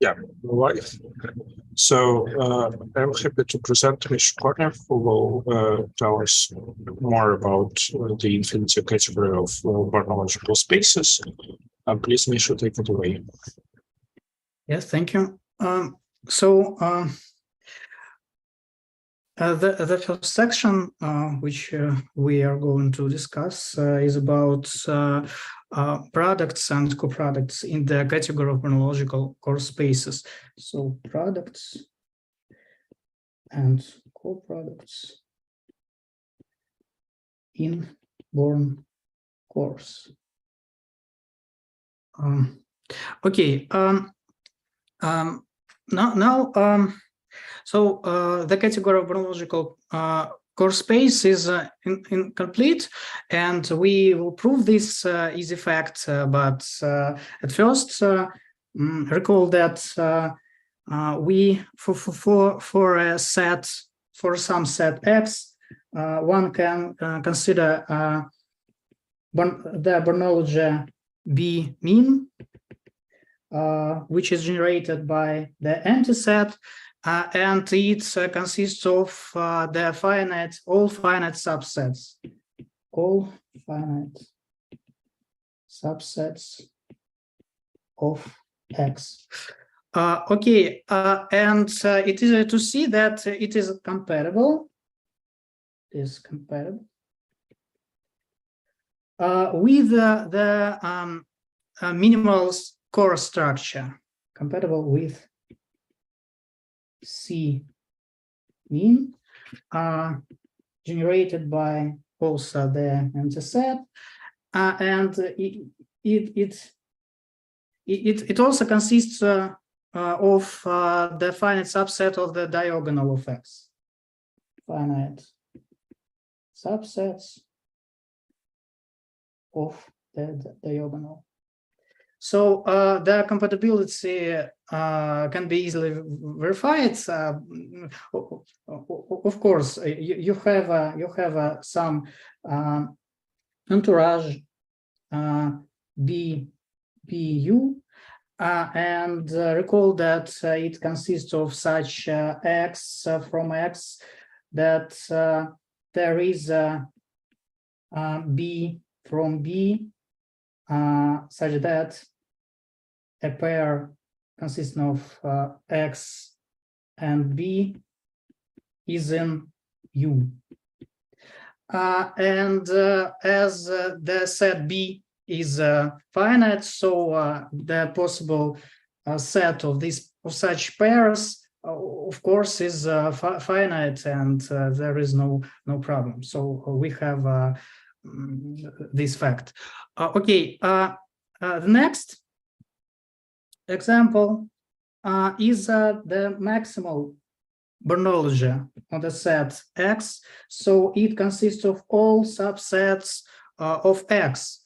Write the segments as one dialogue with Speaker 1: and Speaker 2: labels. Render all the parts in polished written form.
Speaker 1: Yeah, right. So I'm happy to present Misha Kornev, who will tell us more about the infinity category of barnological spaces. Please, Misha, take it away.
Speaker 2: Yes, thank you. The first section, which we are going to discuss, is about products and co-products in the category of barnological coarse spaces. So products and co-products in Born coarse. So the category of barnological coarse space is incomplete, and we will prove this easy fact. But at first, recall that we for some set X, one can consider the barnology B mean, which is generated by the empty set. And it consists of all finite subsets of X. And it is to see that it is compatible. With the minimal core structure, compatible with C mean, generated by also the empty set, and it also consists of the finite subset of the diagonal of X. Finite subsets of the diagonal. So the compatibility can be easily verified. Of course, you have some entourage BU, and recall that it consists of such X from X that there is B from B, such that a pair consisting of X and B is in U. And as the set B is finite, so the possible set of such pairs, of course, is finite, and there is no problem. So we have this fact. The next example is the maximal barnology on the set X. So it consists of all subsets of X.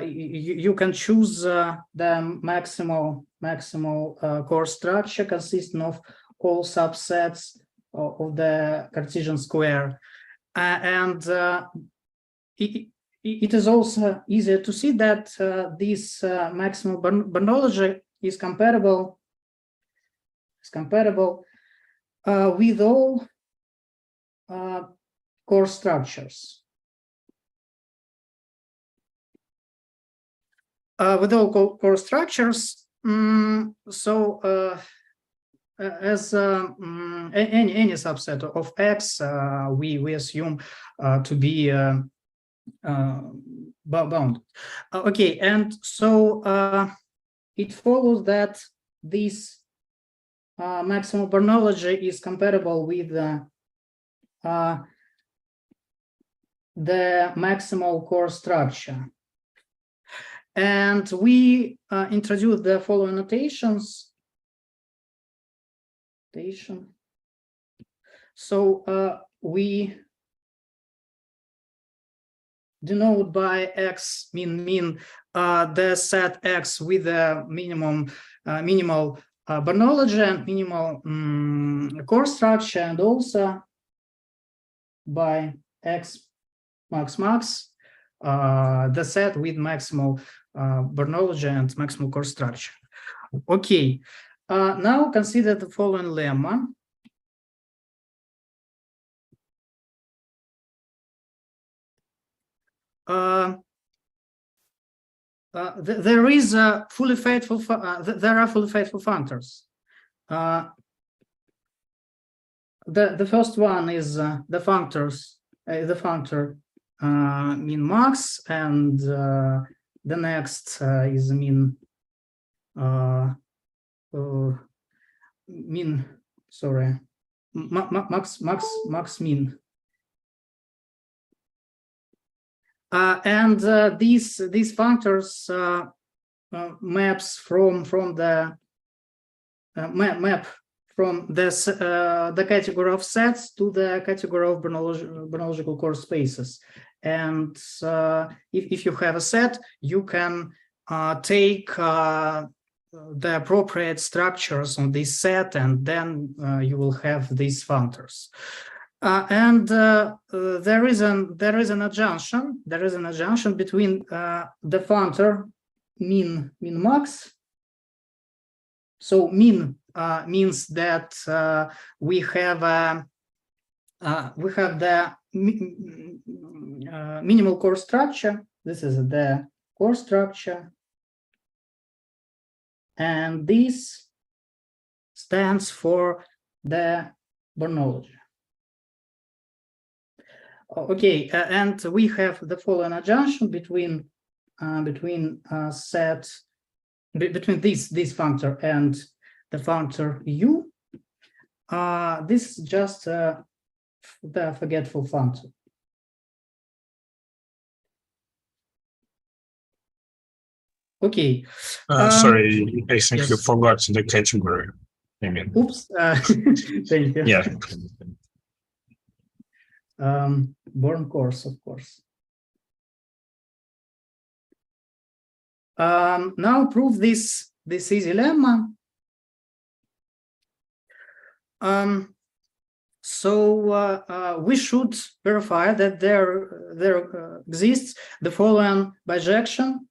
Speaker 2: You can choose the maximal core structure consisting of all subsets of the Cartesian square, and it is also easier to see that this maximal barnology is compatible with all core structures. With all core structures, as any subset of X, we assume to be bound. And so it follows that this maximal barnology is compatible with the maximal core structure. And we introduce the following notations. So we denote by X mean the set X with a minimal barnology and minimal core structure, and also by X max the set with maximal Bernoulli and maximal coarse structure. Okay, now consider the following lemma. There is a fully faithful. There are fully faithful functors. The first one is the functors. The functor min max, and the next is min min. Sorry, max min. And these functors maps from the map from this the category of sets to the category of Bernoulli coarse spaces. And if you have a set, you can take the appropriate structures on this set, and then you will have these functors. And there is an adjunction. There is an adjunction between the functor min max. So min means that we have the minimal core structure. This is the core structure, and this stands for the Bernoulli. Okay, and we have the following adjunction between this functor and the functor u. This is just the forgetful functor. Okay.
Speaker 1: Sorry, I think
Speaker 2: yes.
Speaker 1: you forgot the category. I mean,
Speaker 2: oops. Thank you.
Speaker 1: Yeah.
Speaker 2: Born course, of course. Now prove this easy lemma. So we should verify that there exists the following bijection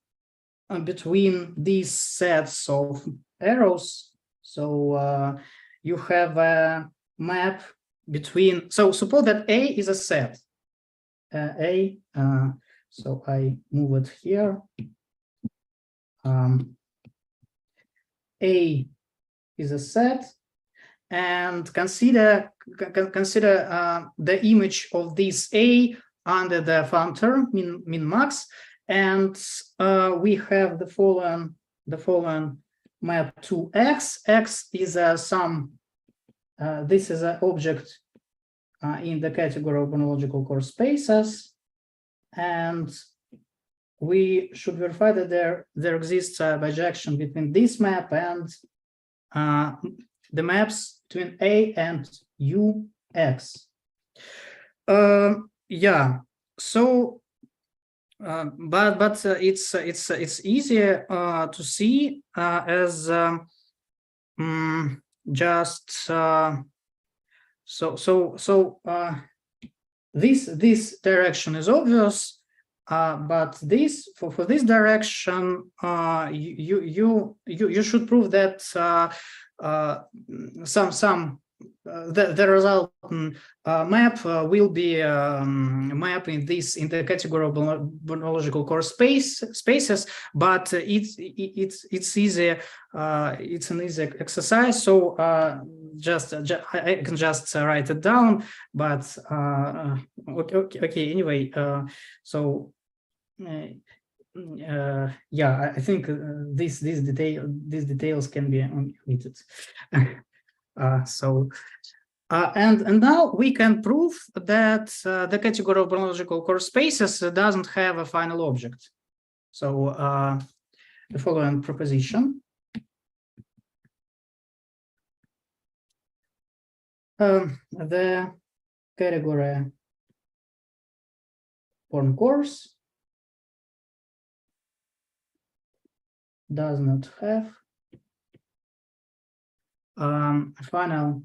Speaker 2: between these sets of arrows. So you have a map between. So suppose that A is a set. So I move it here. A is a set, and consider the image of this A under the functor min max, and we have the following map to X. X is a sum. This is an object in the category of Bernoulli coarse spaces, and we should verify that there exists a bijection between this map and the maps between A and UX. Yeah. So, but it's easier to see as just this direction is obvious. But this for this direction, you should prove that the resultant map will be mapping this in the category of Bernoulli coarse spaces. But it's easy. It's an easy exercise. So I can just write it down. But okay. Anyway, yeah, I think these details can be omitted. And now we can prove that the category of Bernoulli coarse spaces doesn't have a final object. So the following proposition. The category form course does not have a final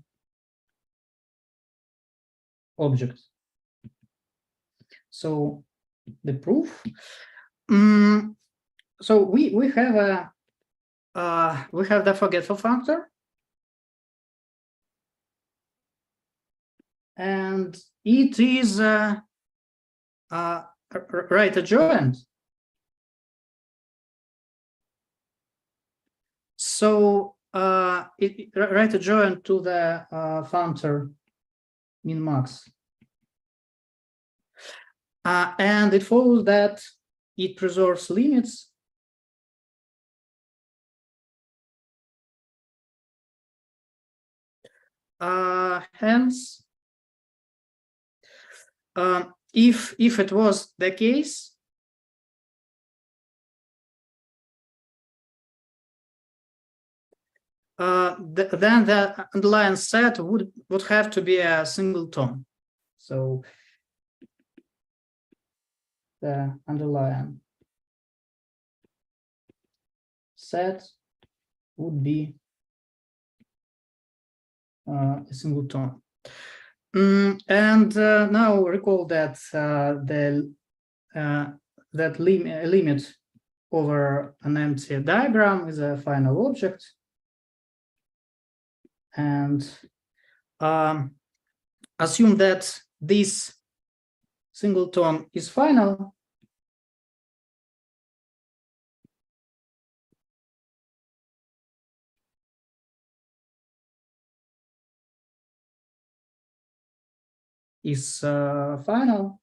Speaker 2: object. So the proof. so we have the forgetful factor, and it is right adjoint. So it right adjoint to the functor min max, and it follows that it preserves limits hence if it was the case, then the underlying set would have to be a singleton. So the underlying set would be a singleton. And now recall that that limit over an empty diagram is a final object, and assume that this singleton is final. Is final,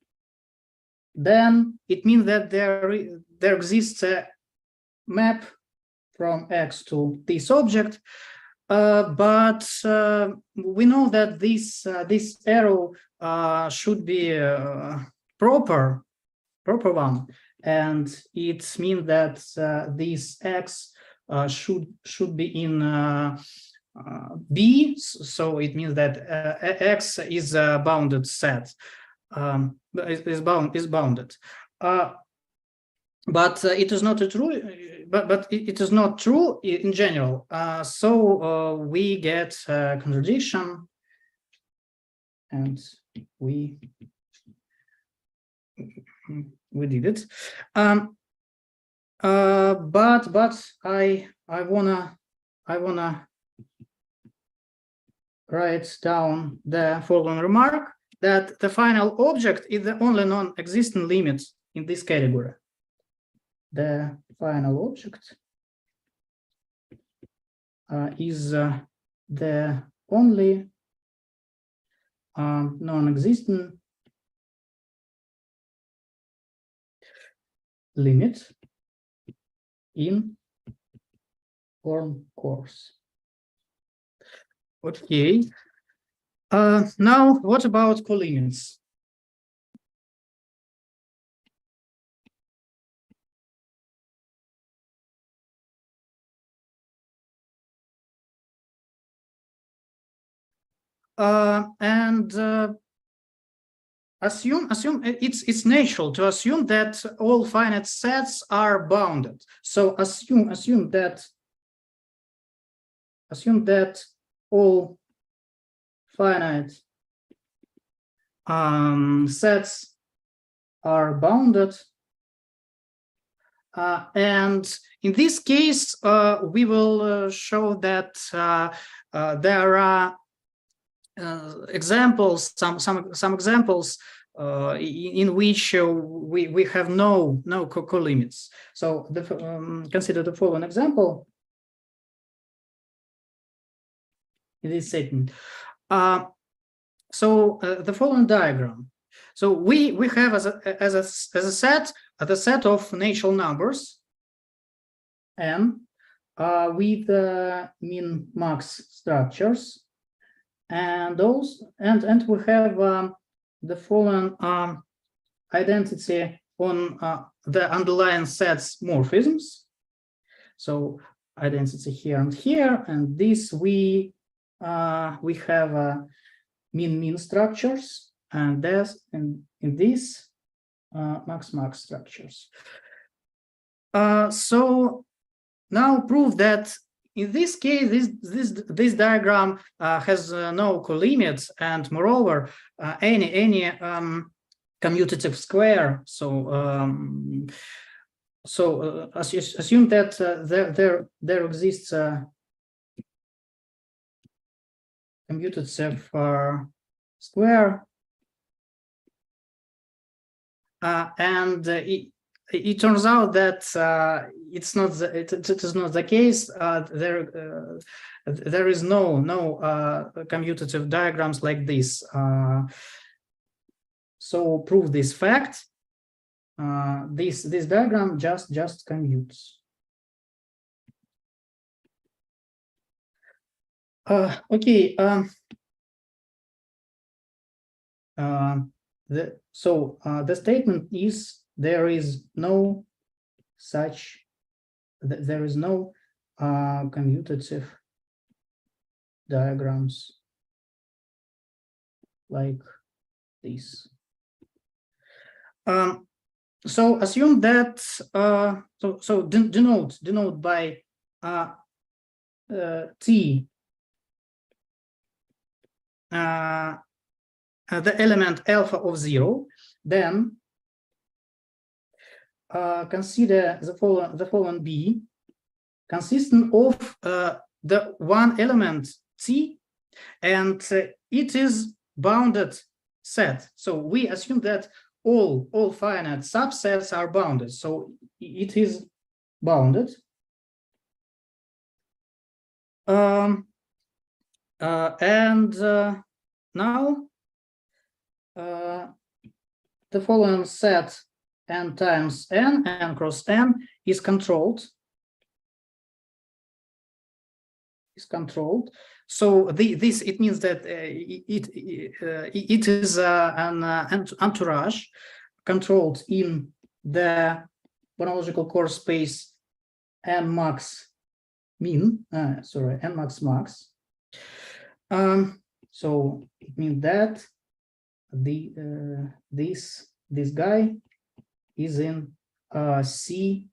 Speaker 2: then it means that there exists a map from X to this object, but we know that this arrow should be proper one, and it means that this X should be in B, so it means that X is a bounded set, is bounded. But it is not true. But it is not true in general. So we get a contradiction, and we did it. But I wanna write down the following remark, that the final object is the only non-existent limit in this category. The final object is the only non-existent limit in form course. Okay. Now, what about colimits? Assume it's natural to assume that all finite sets are bounded. So assume that all finite sets are bounded, and in this case we will show that there are examples, some examples in which we have no colimits. So consider the following example. In this setting, so the following diagram. So we have as a set the set of natural numbers n with min max structures, and those and we have the following identity on the underlying sets morphisms. So identity here and here, and this we have min structures, and this and in this max structures. So now prove that in this case this diagram has no colimits, and moreover any commutative square, so So assume that there exists a commutative square, and it turns out that it is not the case. There is no commutative diagrams like this. So prove this fact. This diagram just commutes. Okay. The statement is there is no commutative diagrams like this. So assume that denote by T the element alpha of 0, then consider the following B consistent of the one element T, and it is bounded set. So we assume that all finite subsets are bounded. So it is bounded. Now the following set n times n cross n is controlled. So this it means that it is an entourage controlled in the chronological coarse space n max min. N max max. So it means that this guy is in C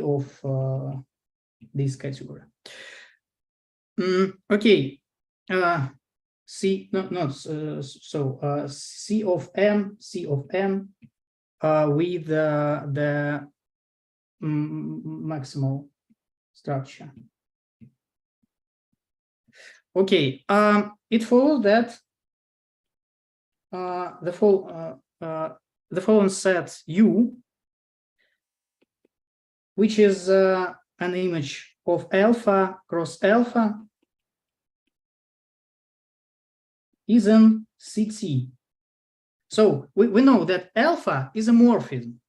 Speaker 2: of this category. Okay. C of M with the maximal structure. Okay, it follows that the following set U, which is an image of alpha cross alpha, is in CT. So we know that alpha is a morphism.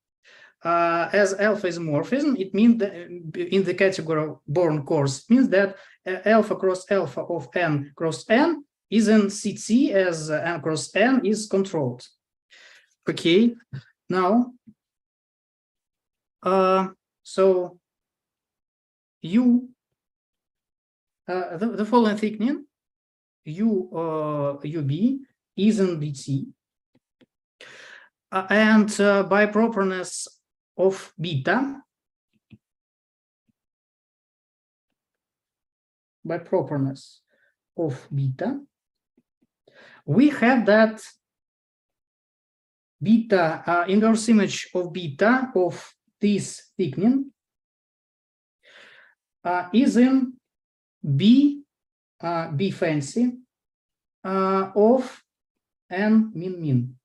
Speaker 2: As alpha is a morphism, it means that in the category of Born coarse, it means that alpha cross alpha of n cross n is in CT as n cross n is controlled. Okay, now so U the following thickening UB is in BT, and by properness of beta, we have that beta inverse image of beta of this thickening is in B fancy of n min.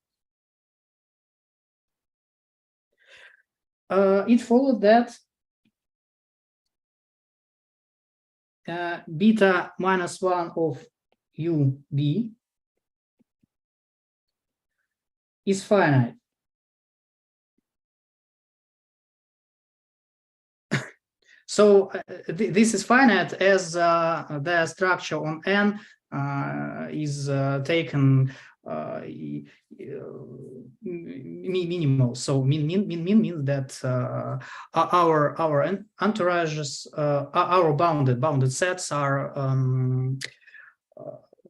Speaker 2: It followed that beta minus 1 of UB is finite. So this is finite as the structure on n is taken minimal. So min means that our entourages, our bounded sets are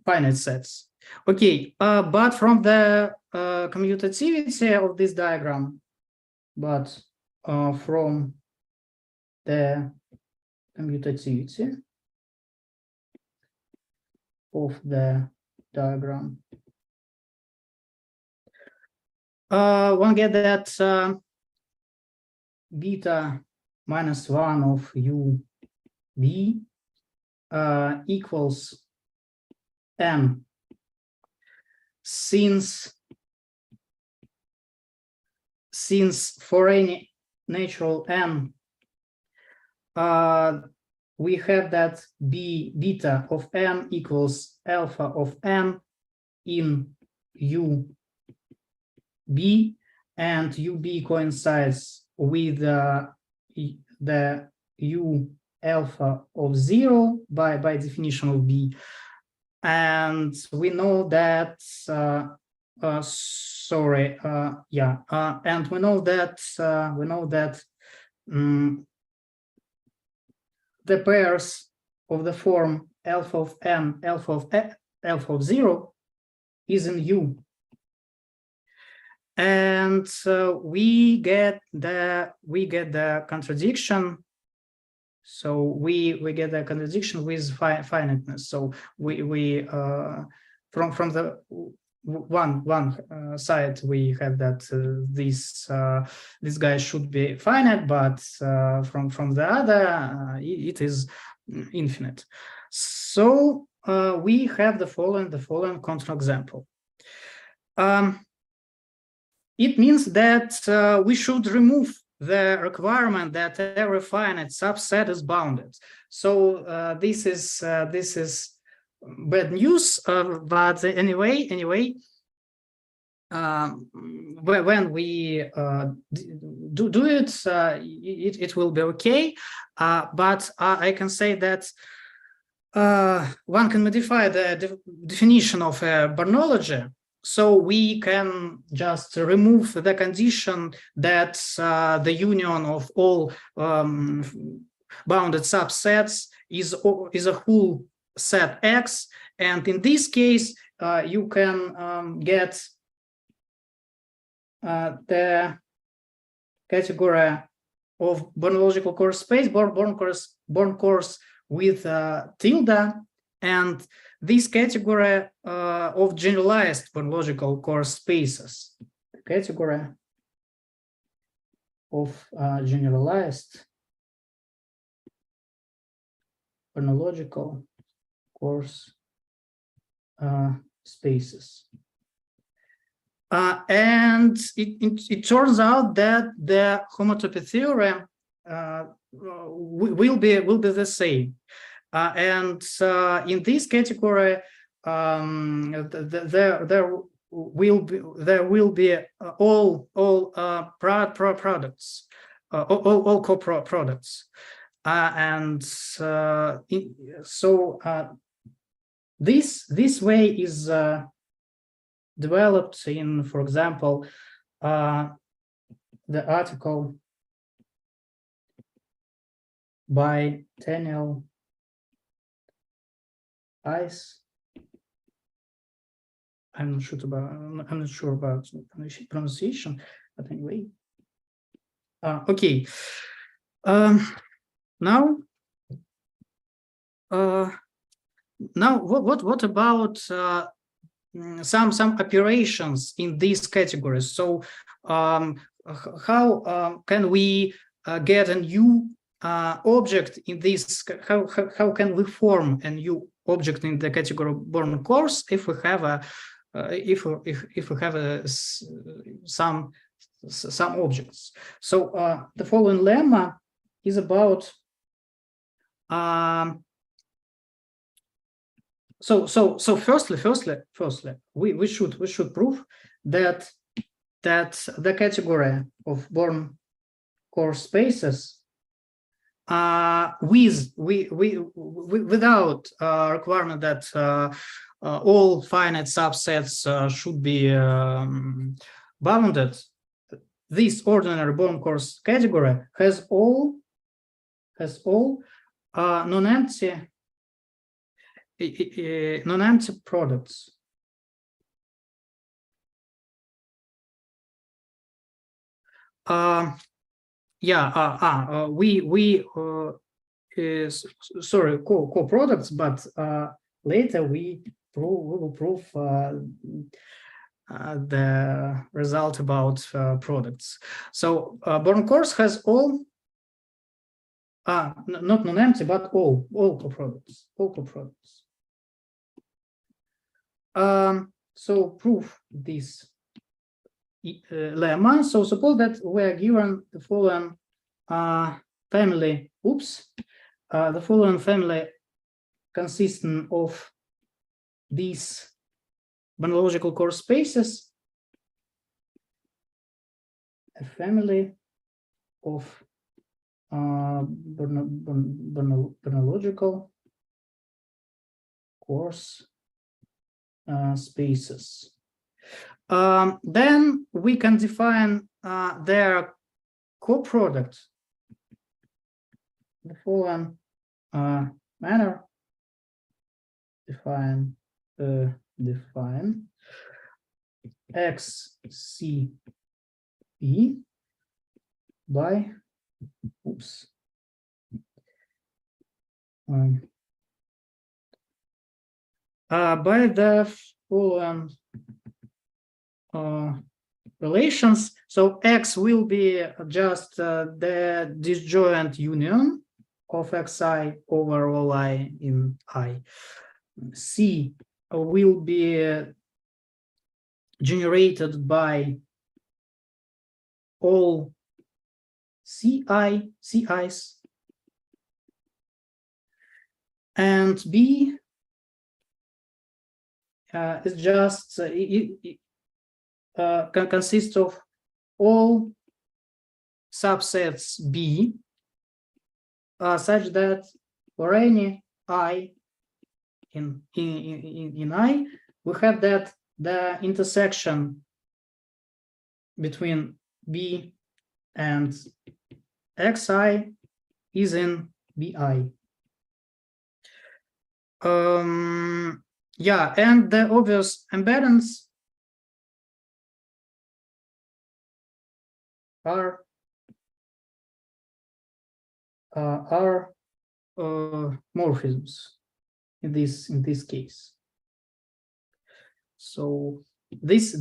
Speaker 2: finite sets. Okay, but from the commutativity of this diagram, from the commutativity of the diagram, one get that beta minus 1 of UB equals M, since for any natural N, we have that beta of N equals alpha of N in UB, and UB coincides with the U alpha of 0 by definition of B. And we know that and we know that the pairs of the form alpha of N, alpha of 0 is in U. And we get the contradiction. So we get the contradiction with finiteness. So we from the one side we have that this guy should be finite, but from the other it is infinite. So we have the following counterexample. It means that we should remove the requirement that every finite subset is bounded. So this is bad news, but anyway, when we do it, it will be okay. But I can say that one can modify the definition of a Bernoulli. So we can just remove the condition that the union of all bounded subsets is a whole set X, and in this case you can get the category of Bernoulli coarse space, Born coarse with tilde, and this category of generalized Bernoulli coarse spaces, category of generalized Bernoulli coarse spaces. And it turns out that the homotopy theorem will be the same. And in this category, there will be all products, all co-products, and so this way is developed in, for example, the article by Daniel Ice. I'm not sure about pronunciation, but anyway. Okay. Now what about some operations in these categories? So how can we get a new object in this? How can we form a new object in the category Born coarse if we have a if we have some objects? So the following lemma is about so firstly we should prove that the category of Born coarse spaces without requirement that all finite subsets should be bounded, this ordinary Born coarse category has all non-empty products. Sorry, co-products, but later we will prove the result about products. So Born course has all, not non-empty, but all coproducts, so prove this lemma. So suppose that we are given the following family. The following family consisting of these Born-logical coarse spaces, a family of Born-logical coarse spaces. Then we can define their coproduct the following manner. Define XCP by by the following relations. So X will be just the disjoint union of Xi over all I in I. C will be generated by all Ci's, and B is just consists of all subsets B, such that for any I in I, we have that the intersection between B and Xi is in Bi. Yeah, and the obvious embeddings are morphisms in this case. So this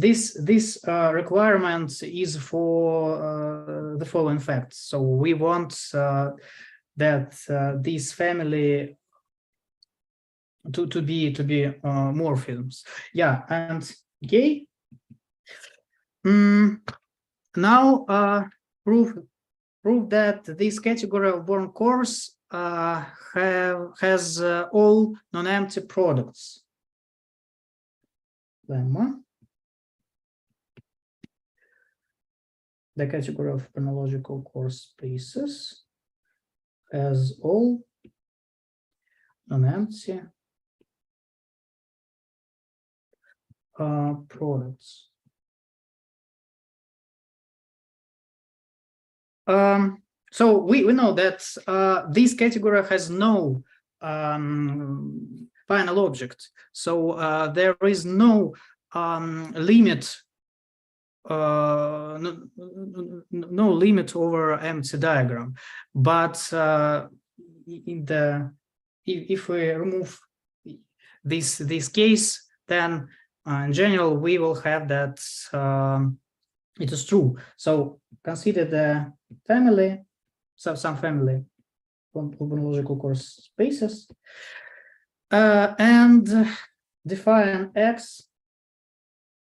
Speaker 2: requirement is for the following facts. So we want that this family to be morphisms. Yeah, and okay. Now prove that this category of Born coarse has all non-empty products. Lemma. The category of Born-logical coarse spaces has all non-empty products. So we know that this category has no final object. So there is no limit, no limit over empty diagram. But in the if we remove this case, then in general we will have that it is true. So consider the family, some family of logical coarse spaces, and define X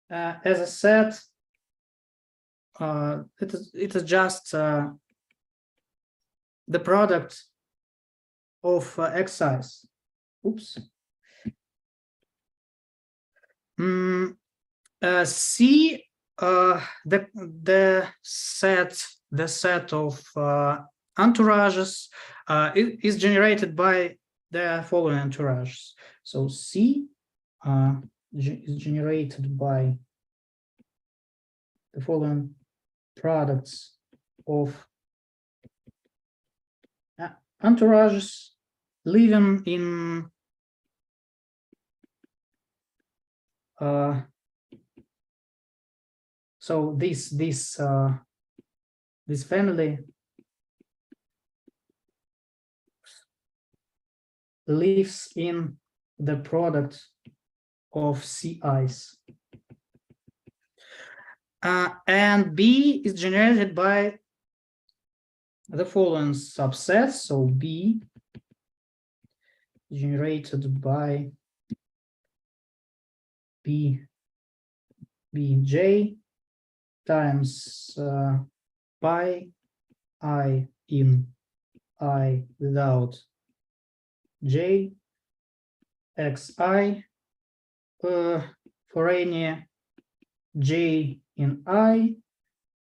Speaker 2: as a set. It is just the product of Xi's. C the set of entourages is generated by the following entourages. So C is generated by the following products of entourages living in so this family lives in the product of Ci's. And B is generated by the following subsets. So B generated by Bj times pi I in I without j xi for any j in I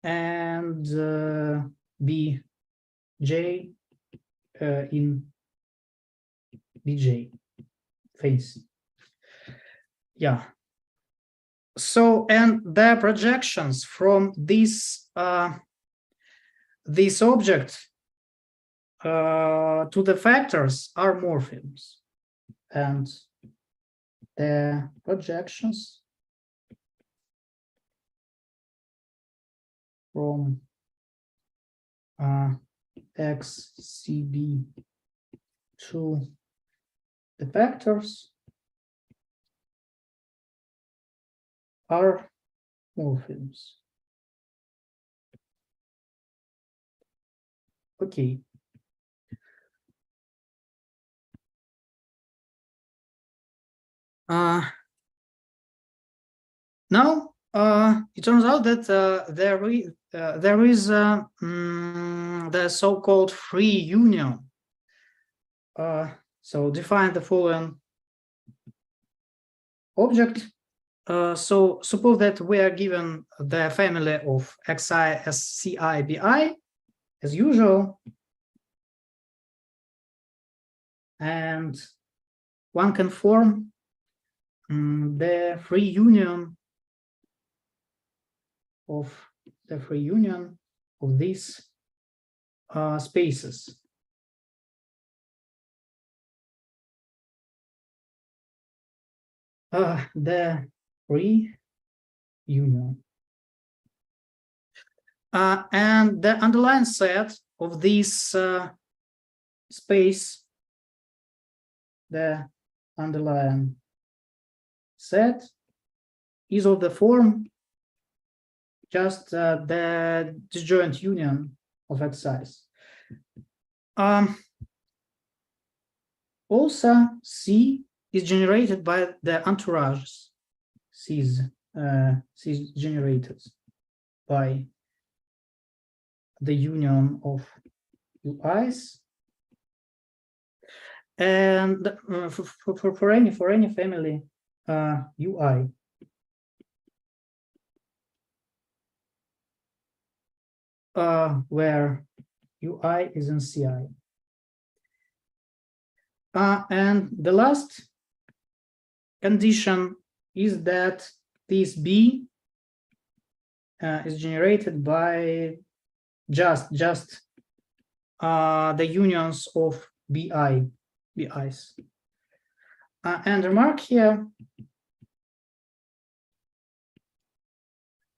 Speaker 2: and bj in bj. Fancy. Yeah. So, and the projections from this object to the factors are morphisms, and the projections from xcb to the factors are morphisms. Okay. Now it turns out that there is the so-called free union. So define the following object. So suppose that we are given the family of xi, sci, bi as usual, and one can form the free union of these spaces. The free union. And the underlying set of this space, the underlying set is of the form just the disjoint union of x's. Also, C is generated by the entourages. C is generated by the union of ui's, and for any family ui. Where ui is in CI. And the last condition is that this B is generated by just the unions of BI's. And remark here,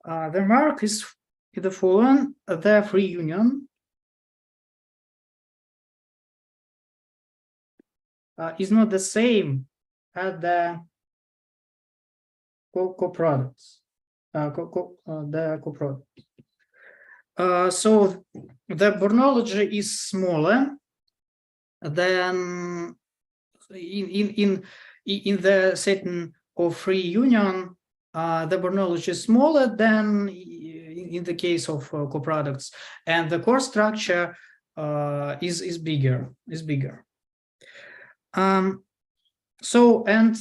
Speaker 2: the remark is the following: the free union is not the same as the co-products. The co-product. So the Bernoulli is smaller than in the setting of free union. The Bernoulli is smaller than in the case of co-products, and the core structure is bigger. So, and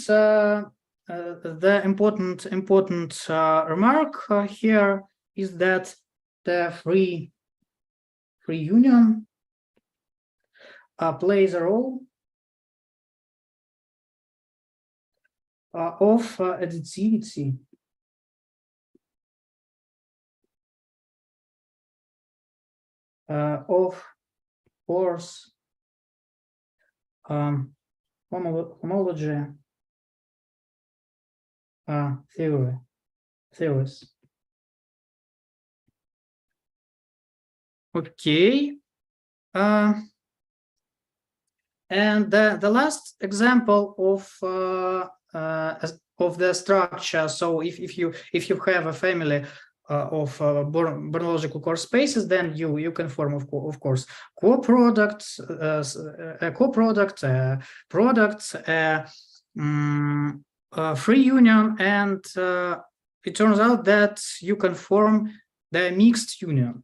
Speaker 2: the important remark here is that the free union plays a role of additivity of coarse homology theories. Okay. And the last example of the structure. So if you have a family Bernoulli coarse spaces, then you can form, of course, co-products, a co-product, products, free union, and it turns out that you can form the mixed union.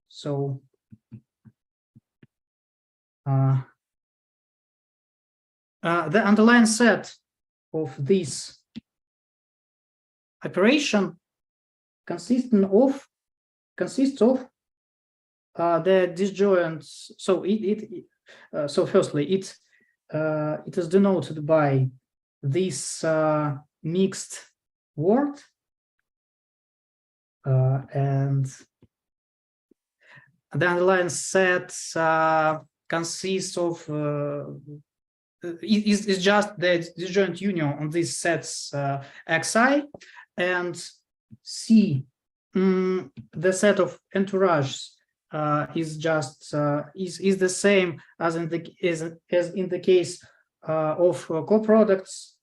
Speaker 2: So the underlying set of this operation consists of the disjoints. So so firstly it is denoted by this mixed word, and the underlying set consists of is just the disjoint union on these sets xi, and C, the set of entourages is just is the same as in the case of coproducts.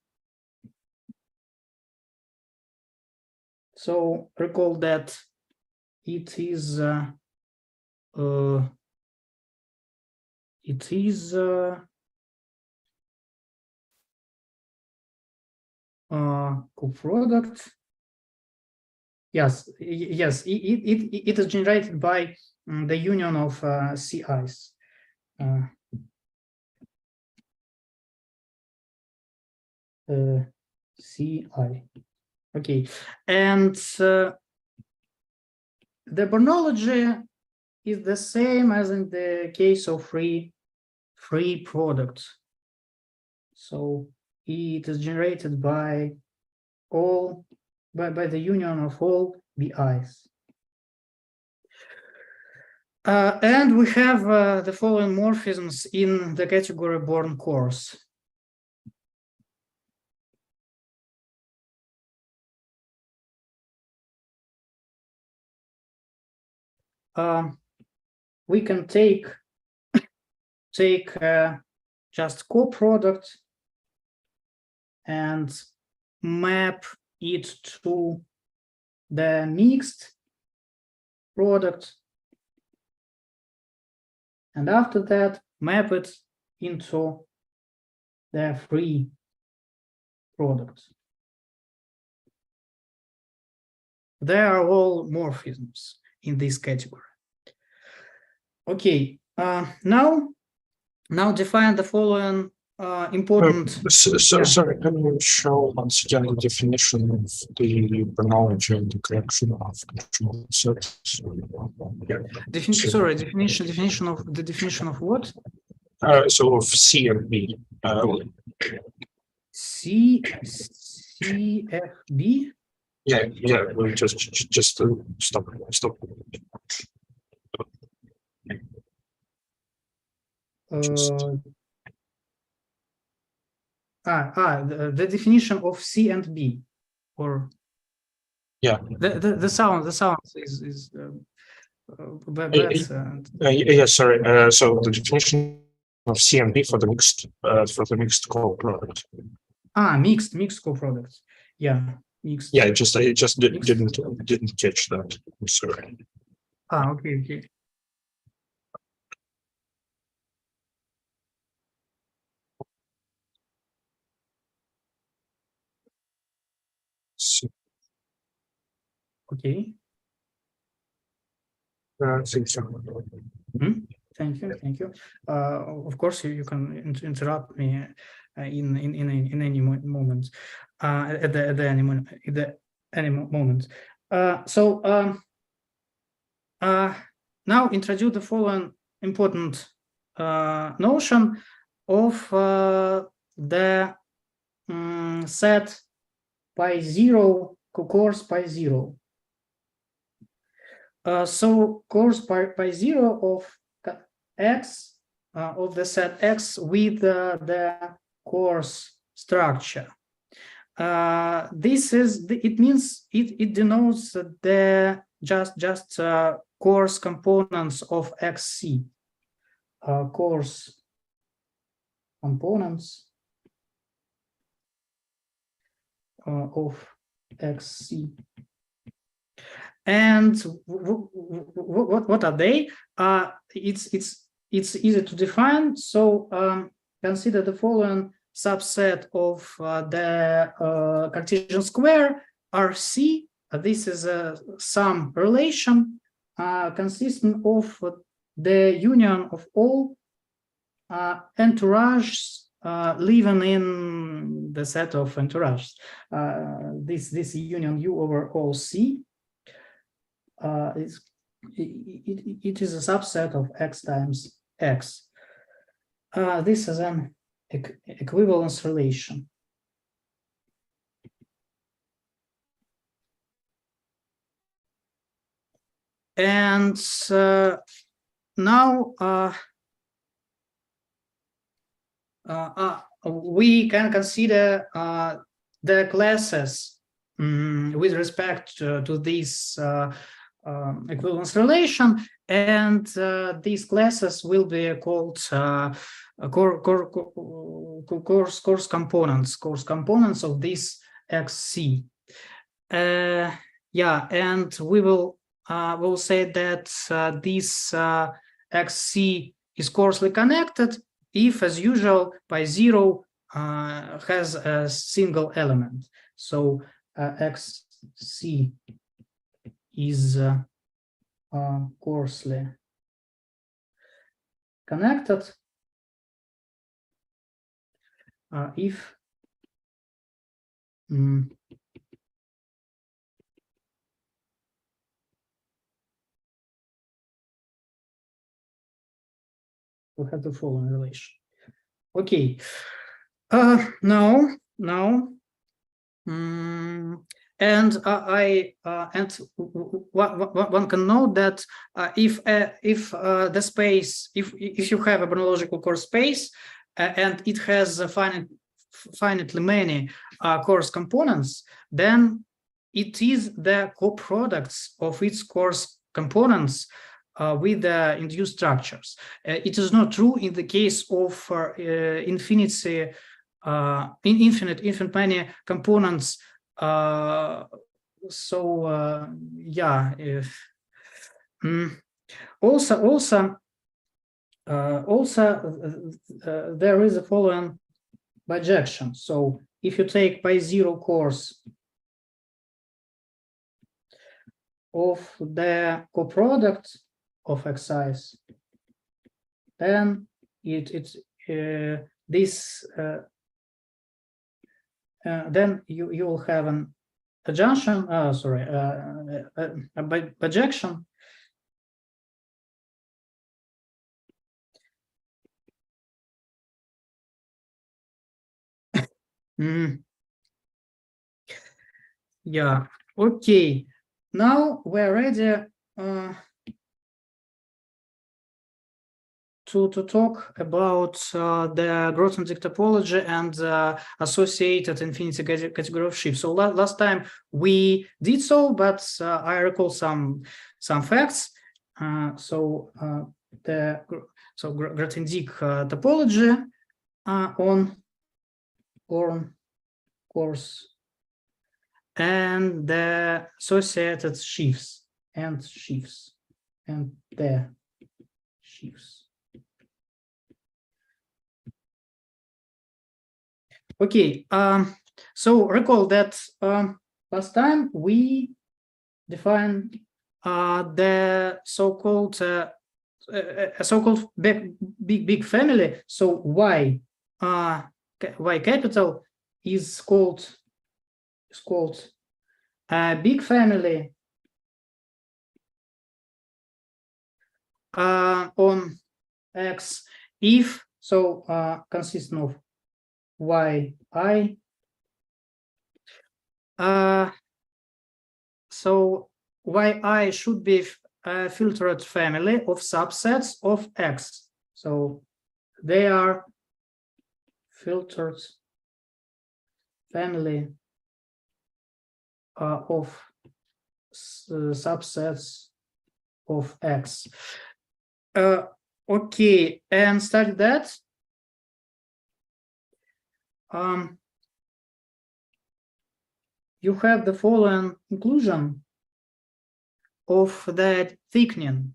Speaker 2: So recall that it is coproduct. Yes, it is generated by the union of CIs. CI. Okay, and the Bernoulli is the same as in the case of free products. So it is generated by the union of all BIs. And we have the following morphisms in the category born coarse. We can take just co-product and map it to the mixed product, and after that map it into the free product. They are all morphisms in this category. Okay, now define the following important.
Speaker 1: Sorry, can you show once again the definition of the Bernoulli and the correction of control sets?
Speaker 2: Sorry, definition of what?
Speaker 1: So of C and B.
Speaker 2: CFB.
Speaker 1: Yeah. We'll just stop.
Speaker 2: The definition of C and B, or
Speaker 1: yeah,
Speaker 2: the sound is
Speaker 1: yeah. Sorry. So the definition of C and B for the mixed co-product.
Speaker 2: Mixed co-products. Yeah, mixed.
Speaker 1: Yeah, I just didn't catch that. I'm sorry.
Speaker 2: Okay. Okay.
Speaker 1: I think so.
Speaker 2: Thank you. Of course, you can interrupt me in any moment, at any moment. So now introduce the following important notion of the set pi zero, coarse pi zero. So coarse pi zero of X of the set X with the coarse structure. This is it means it denotes the just coarse components of XC. Coarse components of XC. And what are they? It's easy to define. So consider the following subset of the Cartesian square RC. This is a sum relation consisting of the union of all entourages living in the set of entourages. This union U over all C. It is a subset of X times X. This is an equivalence relation. And now we can consider the classes with respect to this equivalence relation, and these classes will be called coarse components of this XC. Yeah, and we will say that this XC is coarsely connected if, as usual, pi 0 has a single element. So XC is coarsely connected if we have the following relation. Okay. Now, and one can note that if the space, if you have a chronological coarse space and it has finitely many coarse components, then it is the coproducts of its coarse components with the induced structures. It is not true in the case of infinite many components. Yeah. Also, there is a following bijection. So if you take pi 0 course of the coproduct of Xi's, then then you will have an adjunction. Sorry, a bijection. Yeah. Okay. Now we're ready to talk about the Grothendieck topology and associated infinity category of shifts. So last time we did so, but I recall some facts. So Grothendieck topology on course and the associated shifts and the shifts. Okay, so recall that last time we defined the so-called big family. So Y capital is called big family on X if consisting of YI. So YI should be a filtered family of subsets of X. So they are filtered family of subsets of X. Okay, and study that. You have the following inclusion. of the thickening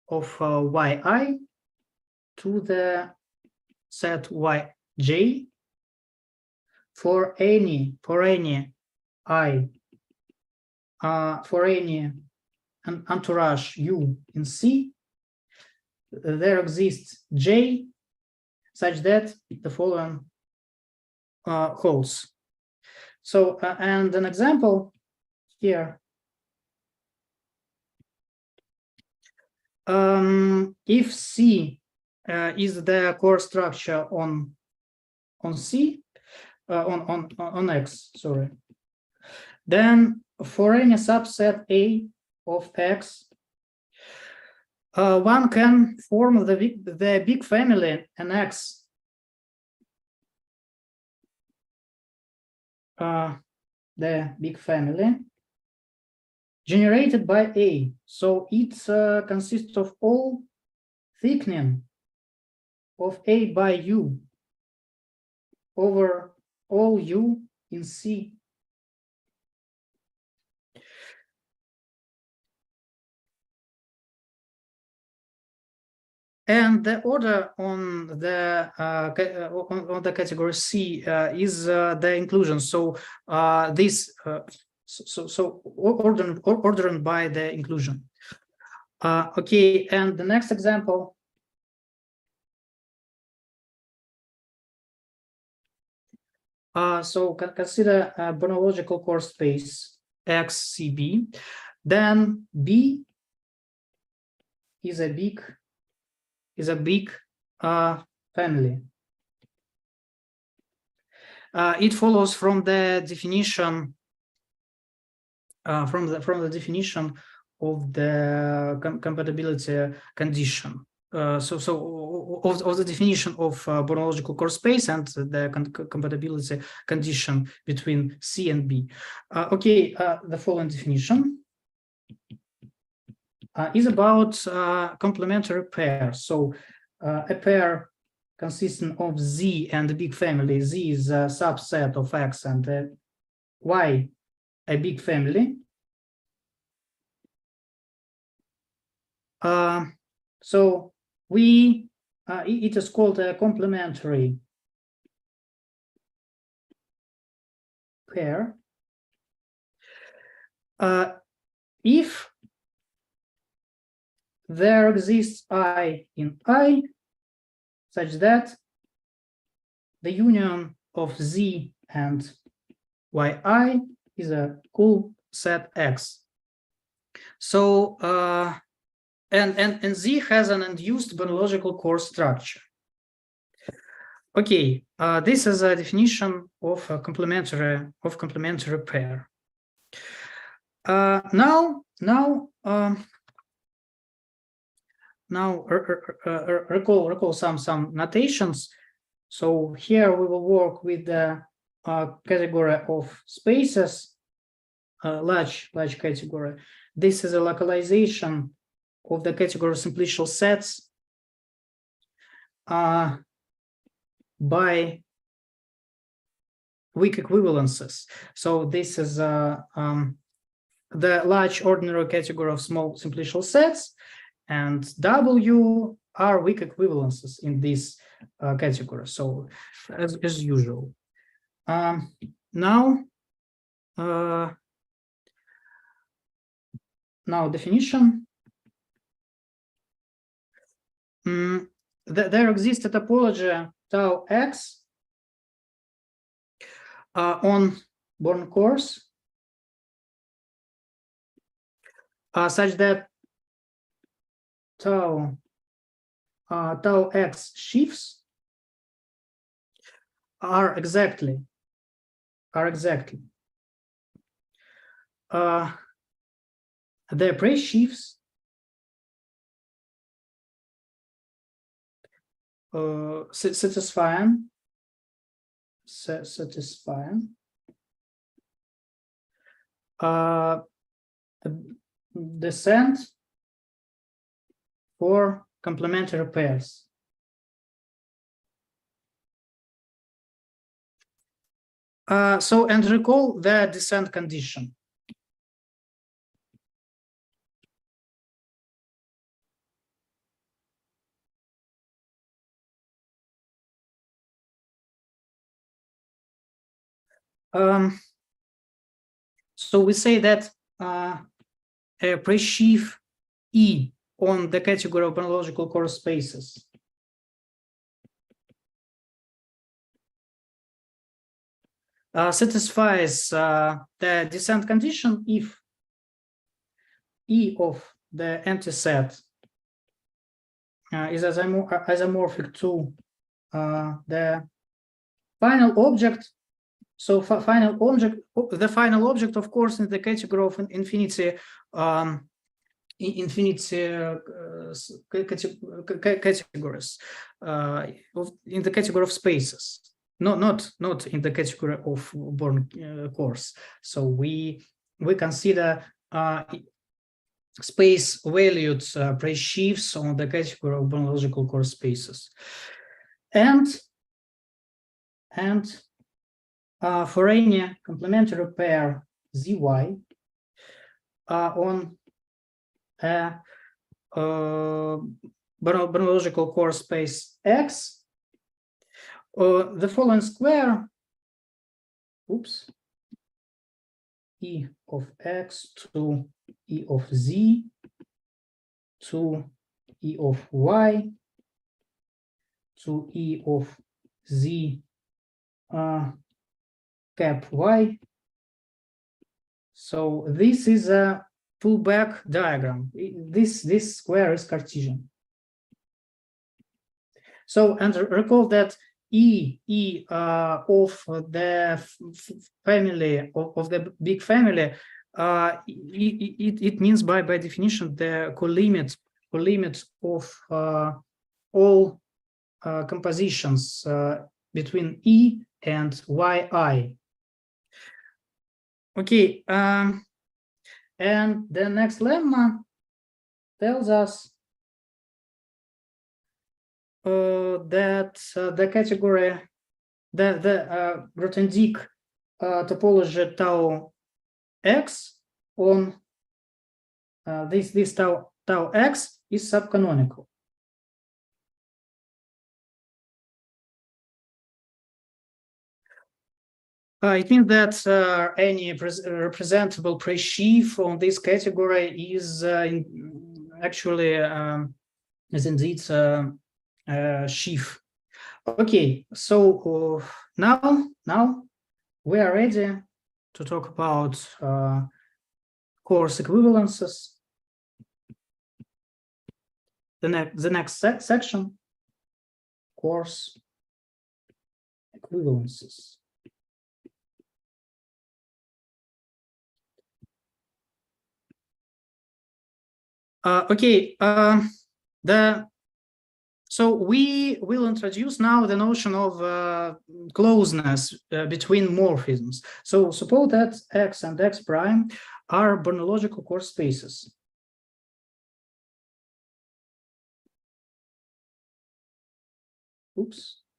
Speaker 2: of yi to the set yj for any I for any entourage U in C, there exists J such that the following holds. So, and an example here. If C is the core structure on C, on X, sorry, then for any subset A of X, one can form the big family an X. The big family generated by A. So it consists of all thickening of A by U over all U in C. And the order on the category C is the inclusion. So this ordering by the inclusion. Okay, and the next example. So consider a bonological core space XCB. Then B is a big family. It follows from the definition from the definition of the compatibility condition. So of the definition of bonological core space and the compatibility condition between C and B. Okay, the following definition is about complementary pairs. So a pair consisting of Z and the big family. Z is a subset of X and Y, a big family. So it is called a complementary pair. If there exists I in I, such that the union of Z and YI is a cool set X. So and Z has an induced bonological core structure. Okay, this is a definition of a complementary pair. Now recall some notations. So here we will work with the category of spaces, large category. This is a localization of the category of simplicial sets by weak equivalences. So this is the large ordinary category of small simplicial sets, and W are weak equivalences in this category. So as usual. Now definition. There exists a topology tau X on Born cores such that tau X shifts are exactly the press shifts satisfying descent for complementary pairs. And recall the descent condition. So we say that a presheaf E on the category of biological coarse spaces satisfies the descent condition if E of the empty set is isomorphic to the final object. So the final object, of course, in the category of infinity, categories, in the category of spaces, not in the category of Born coarse. So we consider space valued presheaves on the category of biological coarse spaces, and for any complementary pair zy on a biological coarse space X, the following square, E of X to E of Z to E of Y to E of Z cap Y. So this is a pullback diagram. This square is Cartesian. So, and recall that E of the family of the big family, it means by definition the colimit of all compositions between E and YI. Okay, and the next lemma tells us that the category, the Grothendieck topology tau x on this tau x is subcanonical. It means that any representable presheaf on this category is actually is indeed sheaf. Okay, so now we are ready to talk about coarse equivalences. The next section, coarse equivalences. So we will introduce now the notion of closeness between morphisms. So suppose that X and X prime are Bernoulli coarse spaces.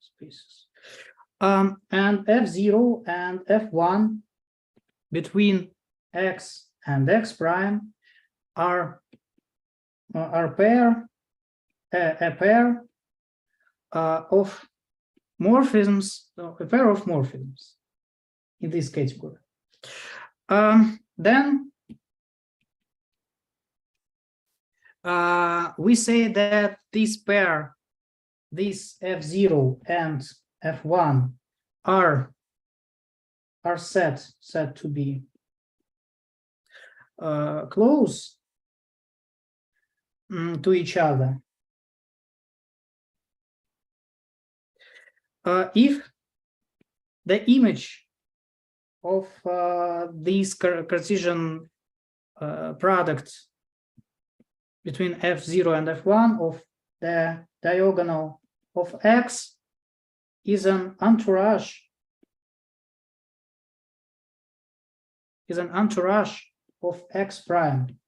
Speaker 2: Spaces. And F0 and F1 between X and X prime are a pair of morphisms, in this category. Then we say that this pair, this F0 and F1 are said to be close to each other if the image of this Cartesian product between F0 and F1 of the diagonal of X is an entourage of X prime.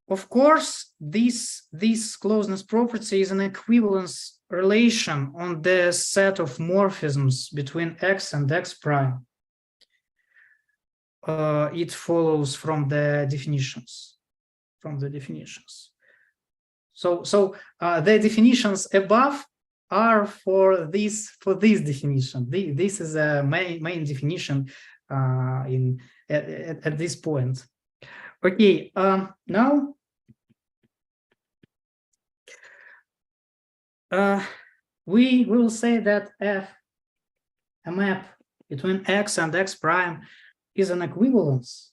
Speaker 2: Of course, this closeness property is an equivalence relation on the set of morphisms between X and X prime. It follows from the definitions. So the definitions above are for this definition. This is a main definition at this point. Okay, now we will say that f, a map between x and x prime, is an equivalence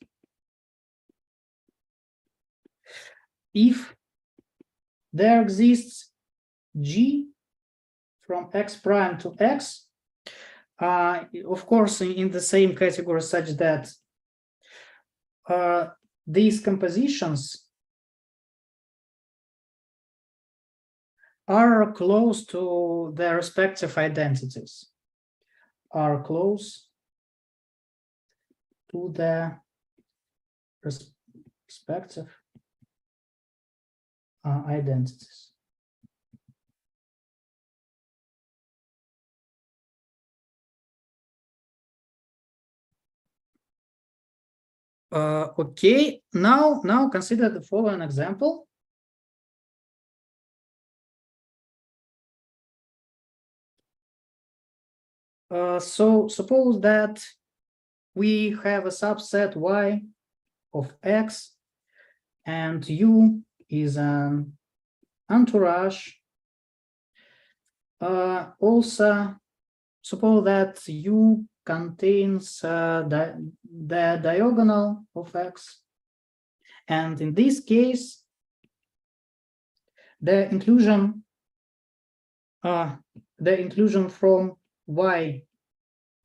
Speaker 2: if there exists g from x prime to x, of course, in the same category, such that these compositions are close to their respective identities, are close to the respective identities. Okay, now consider the following example. So suppose that we have a subset Y of X, and U is an entourage. Also, suppose that U contains the diagonal of X, and in this case, the inclusion from Y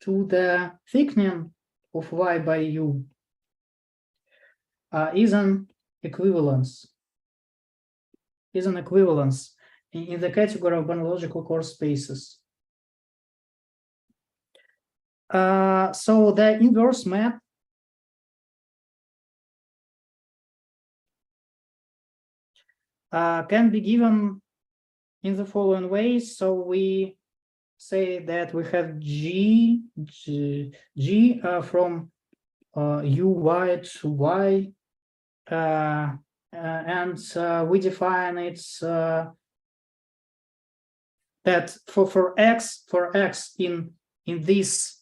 Speaker 2: to the thickening of Y by U is an equivalence. In the category of biological coarse spaces. So the inverse map can be given in the following ways. So we say that we have G from UY to Y, and we define it's that for X in this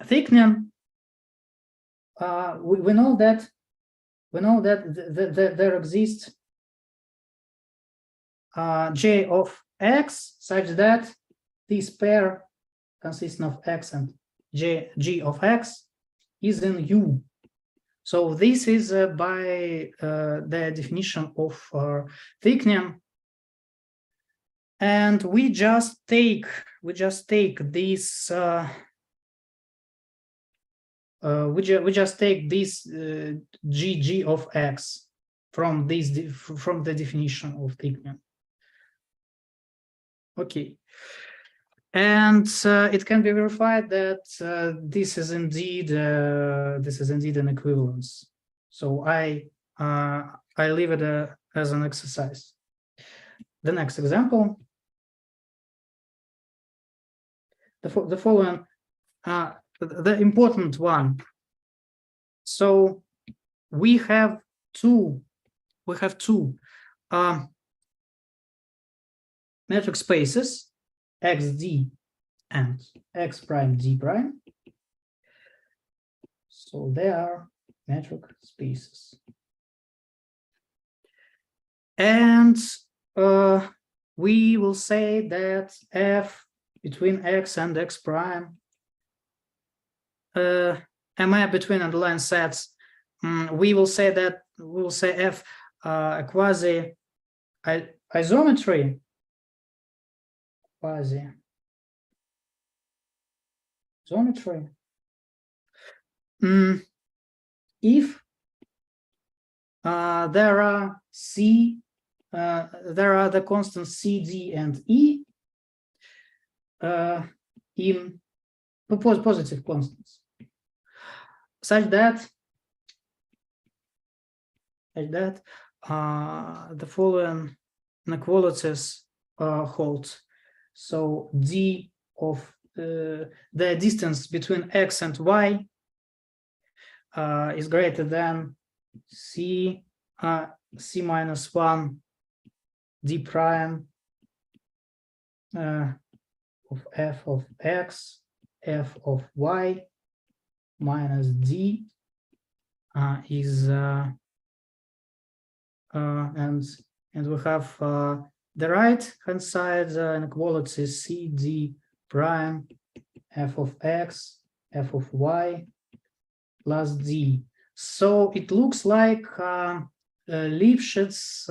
Speaker 2: thickening, we know that there exists J of X such that this pair consisting of X and G of X is in U. So this is by the definition of thickening, and we just take this G of X from the definition of thickening. Okay, and it can be verified that this is indeed an equivalence. So I leave it as an exercise. The next example, the following, the important one. So we have two metric spaces, xd and x prime d prime. So they are metric spaces, and we will say that f between x and x prime, a map between underlying sets. We will say f a quasi isometry. If there are the constants C, D, and E in positive constants, such that the following inequalities hold. So D of the distance between X and Y is greater than C minus 1 d prime of f of x, f of y minus d is and we have the right hand side inequality c d prime f of x, f of y plus d. So it looks like Lipschitz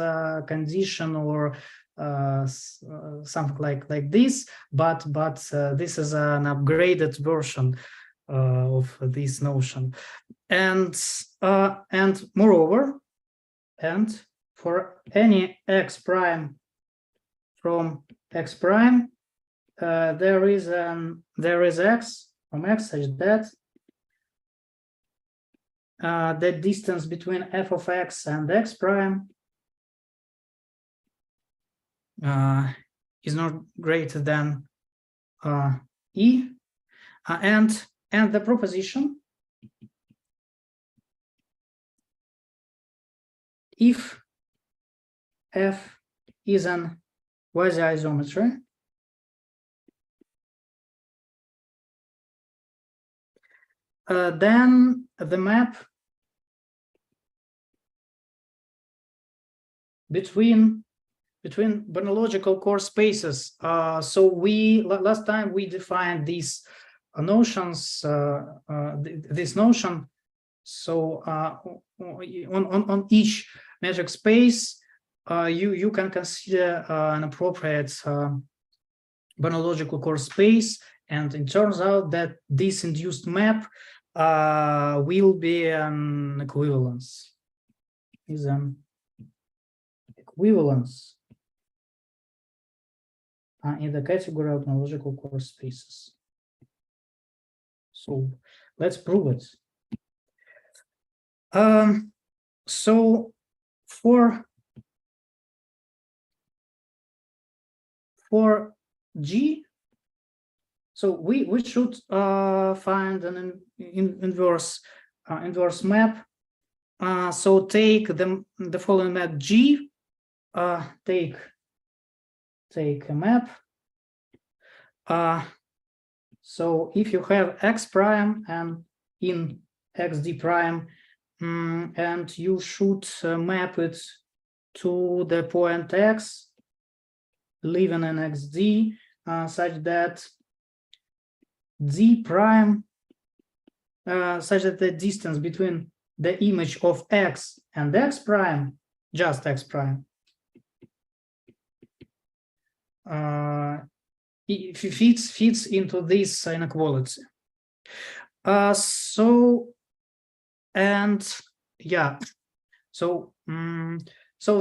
Speaker 2: condition or something like this, but this is an upgraded version of this notion, and moreover, and for any x prime from x prime, there is x from x such that the distance between f of x and x prime is not greater than e, and the proposition, if f is an quasi-isometry, then the map between Bernoulli coarse spaces. So we last time we defined these notions, this notion. So on each metric space, you can consider an appropriate Bernoulli coarse space, and it turns out that this induced map will be an equivalence. Is an equivalence in the category of Bernoulli coarse spaces. So let's prove it. So for G, so we should find an inverse map. So take the following map G. Take a map. So if you have x prime and in xd prime, and you should map it to the point x, living in xd, such that d prime, such that the distance between the image of x and x prime, just x prime, it fits into this inequality. So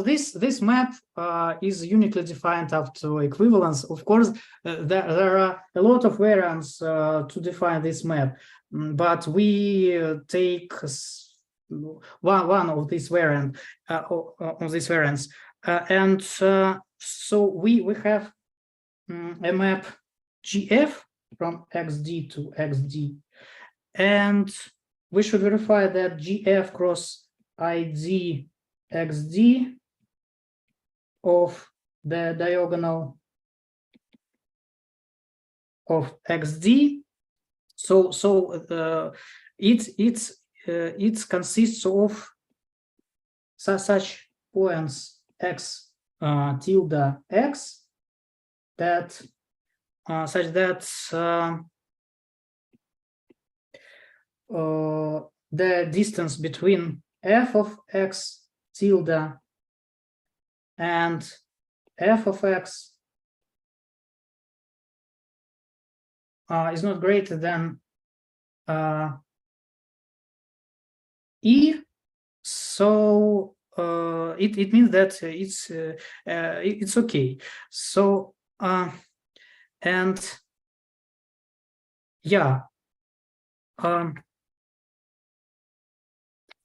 Speaker 2: this map is uniquely defined up to equivalence. Of course, there are a lot of variants to define this map, but we take one of these variants, and so we have a map GF from XD to XD, and we should verify that GF cross ID XD of the diagonal of XD. So it consists of such points x tilde x that such that the distance between f of x tilde and f of x is not greater than e. So it means that it's okay. So and yeah,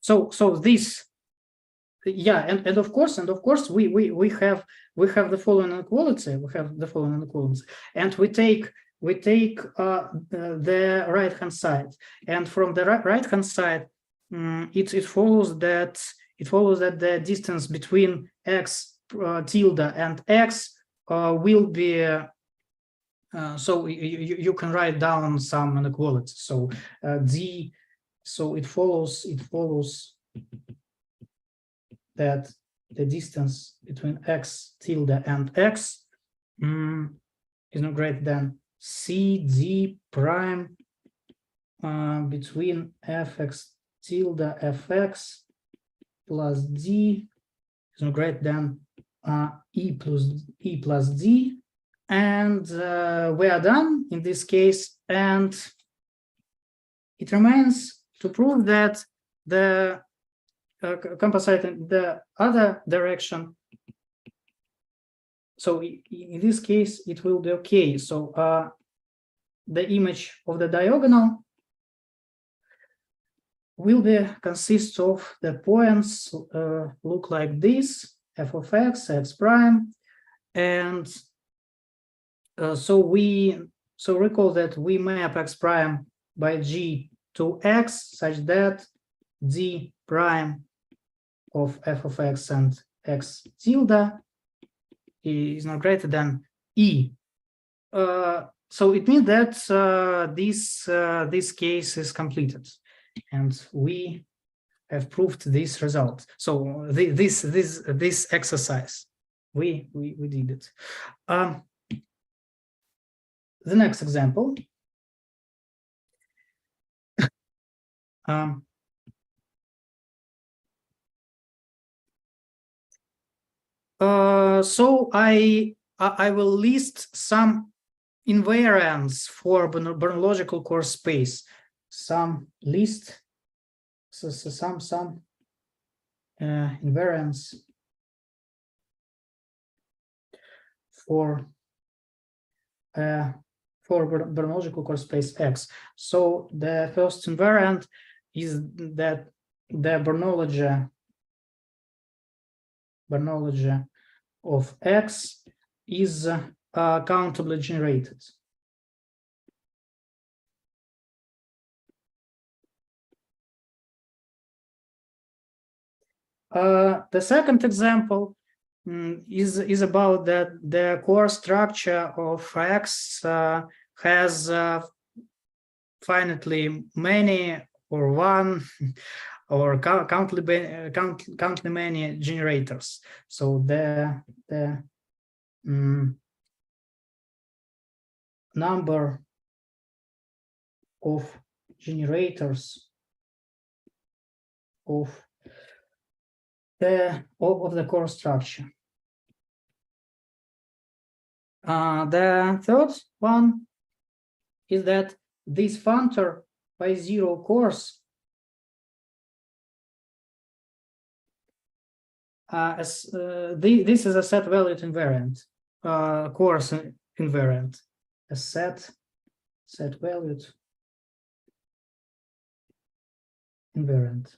Speaker 2: so this, yeah, and of course we have the following inequality. And we take the right hand side, and from the right hand side, it follows that the distance between x tilde and x will be so you can write down some inequalities. So d, so it follows that the distance between x tilde and x is not greater than c d prime between fx tilde fx plus d is not greater than e plus d. And we are done in this case, and it remains to prove that the composite in the other direction. So in this case, it will be okay. So the image of the diagonal will be consist of the points look like this: f of x, x prime, and so recall that we map x prime by g to x such that d prime of f of x and x tilde is not greater than e. So it means that this case is completed, and we have proved this result. So this exercise, we did it. The next example. So I will list some invariants for Bernoulli coarse space. Some list, some invariants for Bernoulli coarse space X. So the first invariant is that the Bernoulli of X is countably generated. The second example is about that the core structure of X has finitely many or one or countably many generators. So the number of generators of the core structure. The third one is that this functor by zero coarse this is a set valued invariant, coarse invariant, a set valued invariant.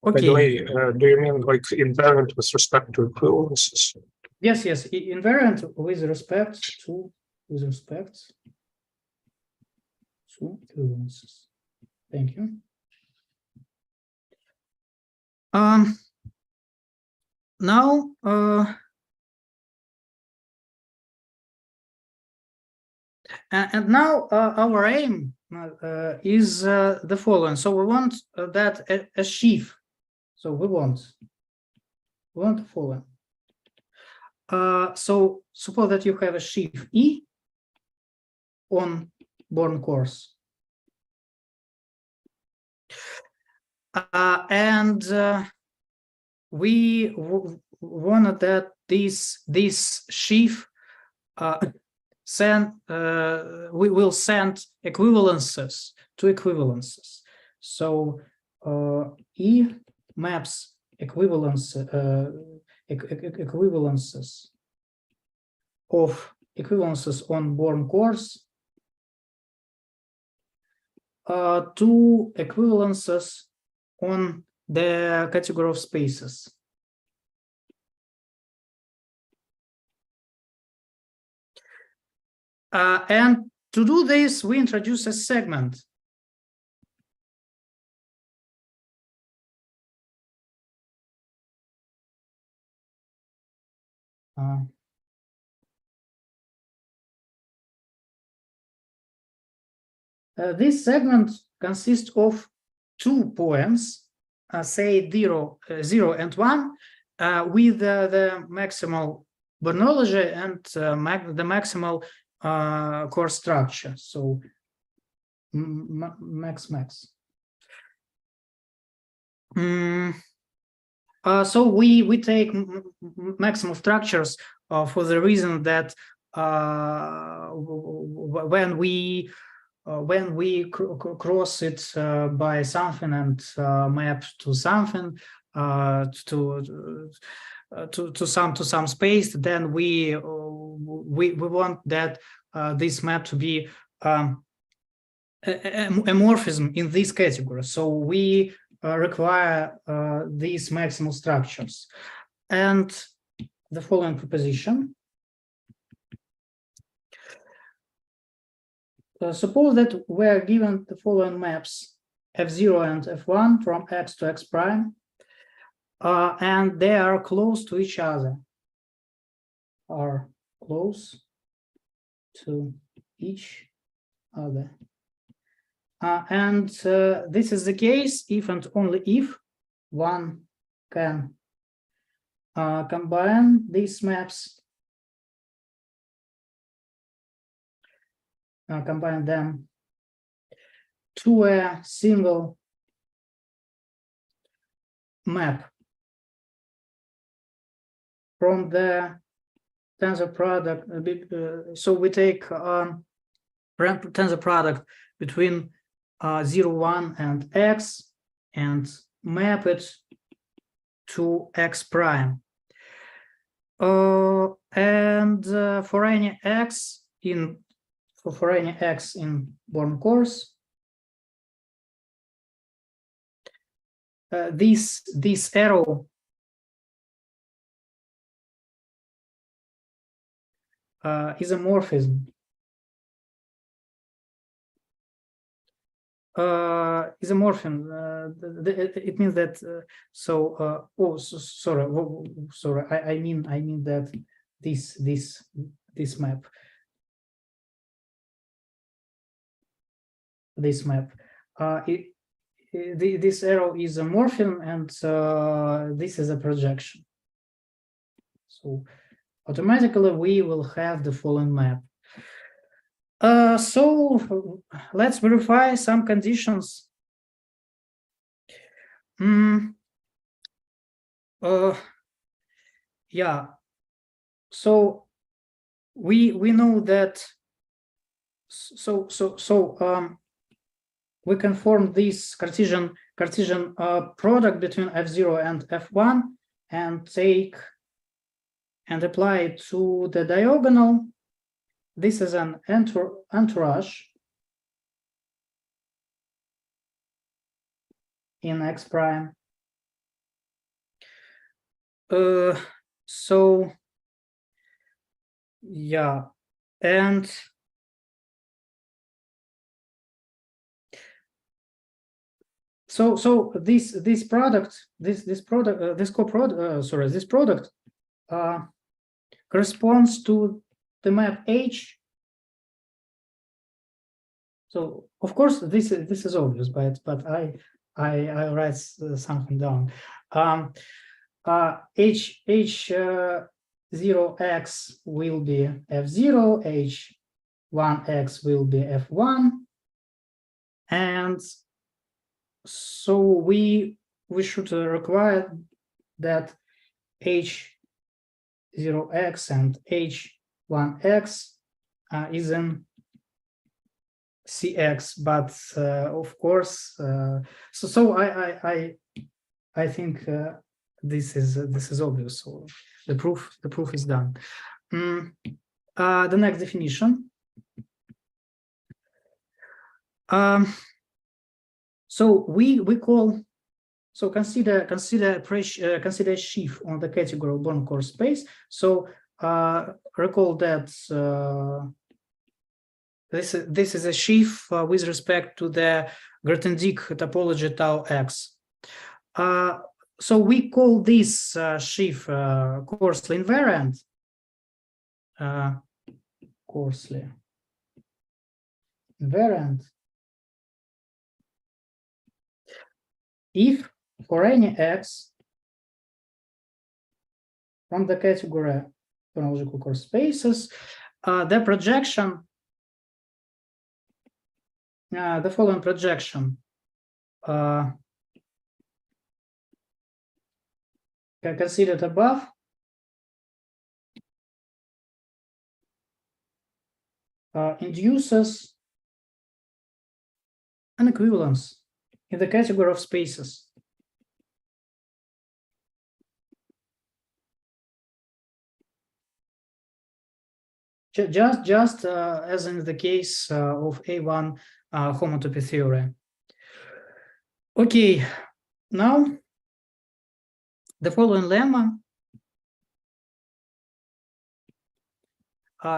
Speaker 2: Okay.
Speaker 1: By the way, do you mean like invariant with respect to equivalences?
Speaker 2: Yes, invariant with respect to equivalences. Thank you. Now and now our aim is the following. So we want that a sheaf. So we want the following. So suppose that you have a sheaf E on Born coarse, and we wanted that this sheaf we will send equivalences to equivalences. So E maps equivalences on Born coarse to equivalences on the category of spaces. And to do this, we introduce a segment. This segment consists of 2 points, say 0 and 1, with the maximal Bernoulli and the maximal Coarse structure. So max. So we take maximal structures for the reason that when we cross it by something and map to something to some space, then we want that this map to be a morphism in this category. So we require these maximal structures. And the following proposition. Suppose that we are given the following maps f0 and f1 from x to x prime, and they are close to each other. And this is the case if and only if one can combine these maps, combine them to a single map from the tensor product. So we take tensor product between 0, 1 and x and map it to x prime. And for any x in Born course, this arrow is a morphism. Is a morphism. It means that sorry. I mean that this map. This arrow is a morphism, and this is a projection. So automatically we will have the following map. So let's verify some conditions. Yeah. So we know that. We can form this Cartesian product between f0 and f1 and take and apply it to the diagonal. This is an entourage in x prime. So yeah, and so this product corresponds to the map H. So of course this is obvious, but I write something down. H0x will be f0, h1x will be f1, and so we should require that h0x and h1x is in CX, but of course, so I think this is obvious. So the proof is done. The next definition. So we call, so consider a sheaf on the category of Born coarse space. So recall that this is a sheaf with respect to the Grothendieck topology tau x. So we call this sheaf coarsely invariant coarsely invariant if for any x from the category chronological coarse spaces, the projection, the following projection considered above induces an equivalence in the category of spaces. Just as in the case of A1 homotopy theory. Okay, now the following lemma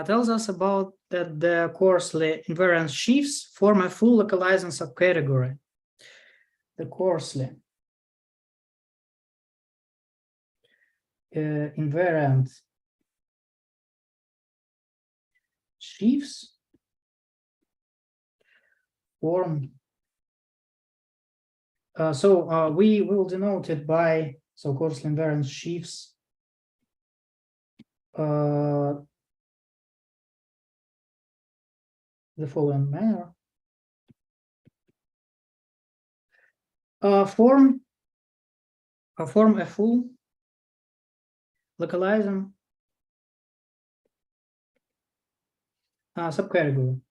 Speaker 2: tells us about that the coarsely invariant sheaves form a full localizing subcategory. The coarsely invariant sheaves form. We will denote it by coarsely invariant sheaves the following manner. Form a full localizing subcategory.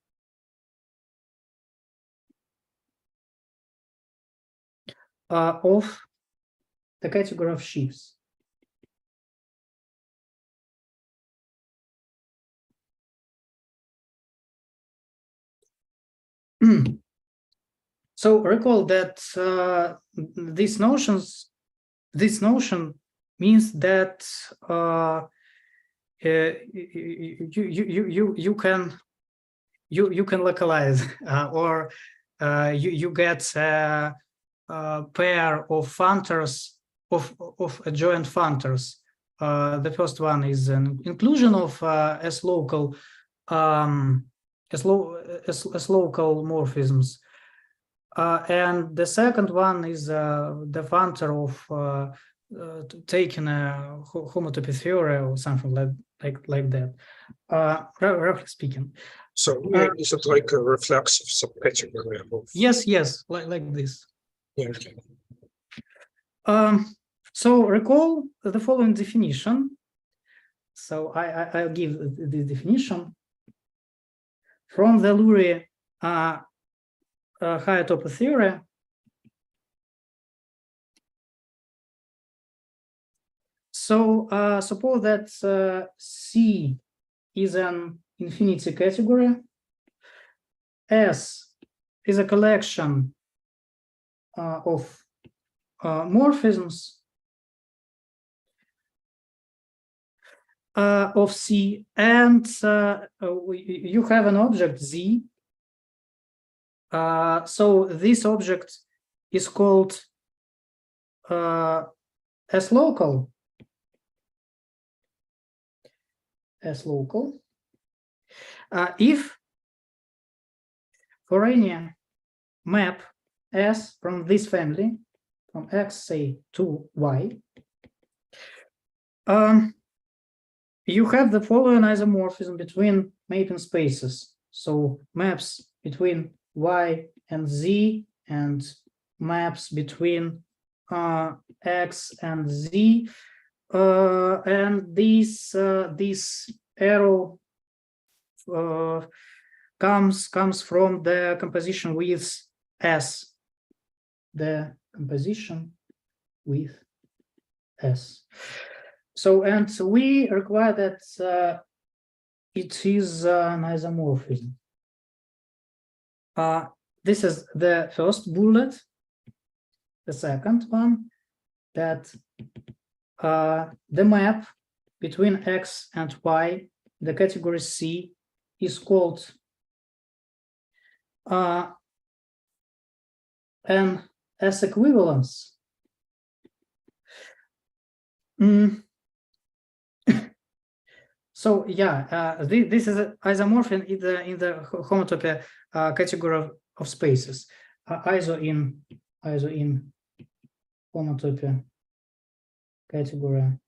Speaker 2: Of the category of sheaves. So recall that this notion means that you can localize or you get a pair of functors of adjoint functors. The first one is an inclusion of as local morphisms, and the second one is the functor of taking a homotopy theory or something like that. Roughly speaking.
Speaker 1: So is it like a reflexive subcategory of?
Speaker 2: Yes, like this.
Speaker 1: Yeah, okay.
Speaker 2: So recall the following definition. So I'll give this definition from the Lurie higher topper theory. So suppose that C is an infinity category, S is a collection of morphisms of C, and you have an object Z. So this object is called as local. If for any map S from this family, from X, say, to Y, you have the following isomorphism between mapping spaces. So maps between Y and Z, and maps between X and Z, and this arrow comes from the composition with S. The composition with S. So, and we require that it is an isomorphism. This is the first bullet. The second one, that the map between X and Y, the category C, is called an S equivalence. So yeah, this is isomorphism in the homotopy category of spaces. ISO in homotopy category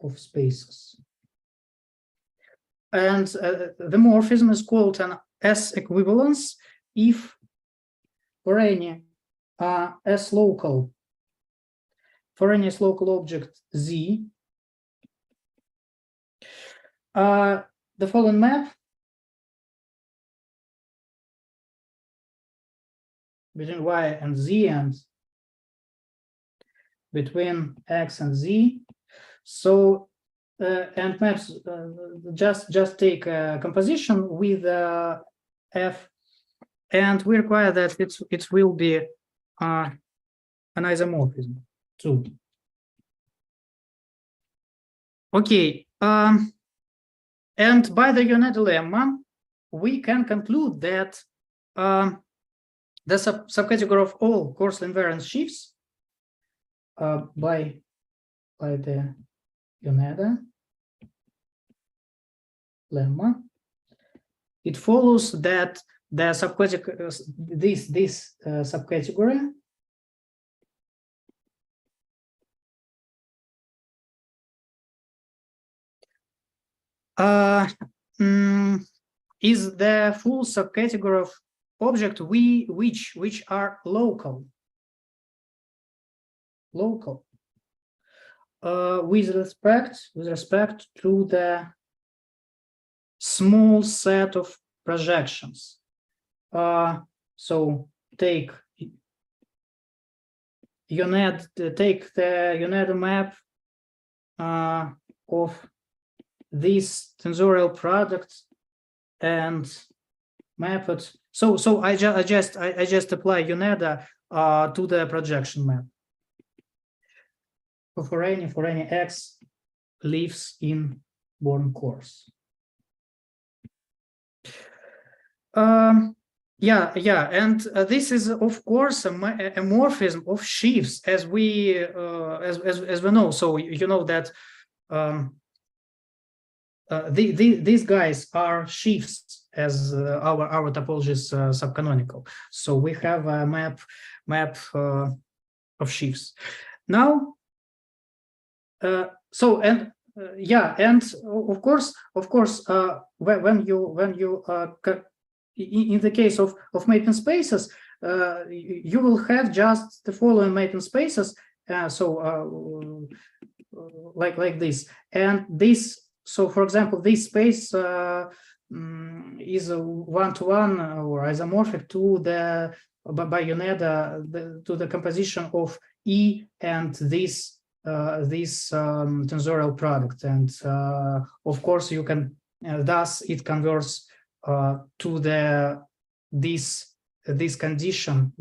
Speaker 2: of spaces. And the morphism is called an S equivalence if for any S local object Z, the following map between Y and Z and between X and Z. So and maps just take a composition with F, and we require that it will be an isomorphism too. Okay, and by the unit lemma, we can conclude that the subcategory of all coarsely invariant sheaves by the Yoneda lemma, it follows that the subcategory this subcategory is the full subcategory of object which are local with respect to the small set of projections. So take the Yoneda map of this tensorial product and map it. So I just apply Yoneda to the projection map for any X lives in Born course. Yeah, and this is of course a morphism of sheaves, as we as we know. So you know that these guys are sheaves, as our topology is subcanonical. So we have a map of sheaves. Now, so and yeah, and of course, when you in the case of mapping spaces, you will have just the following mapping spaces. Like this, and this. So, for example, this space is a one-to-one or isomorphic to the by Yoneda to the composition of E and this tensorial product, and of course you can thus it converts to this condition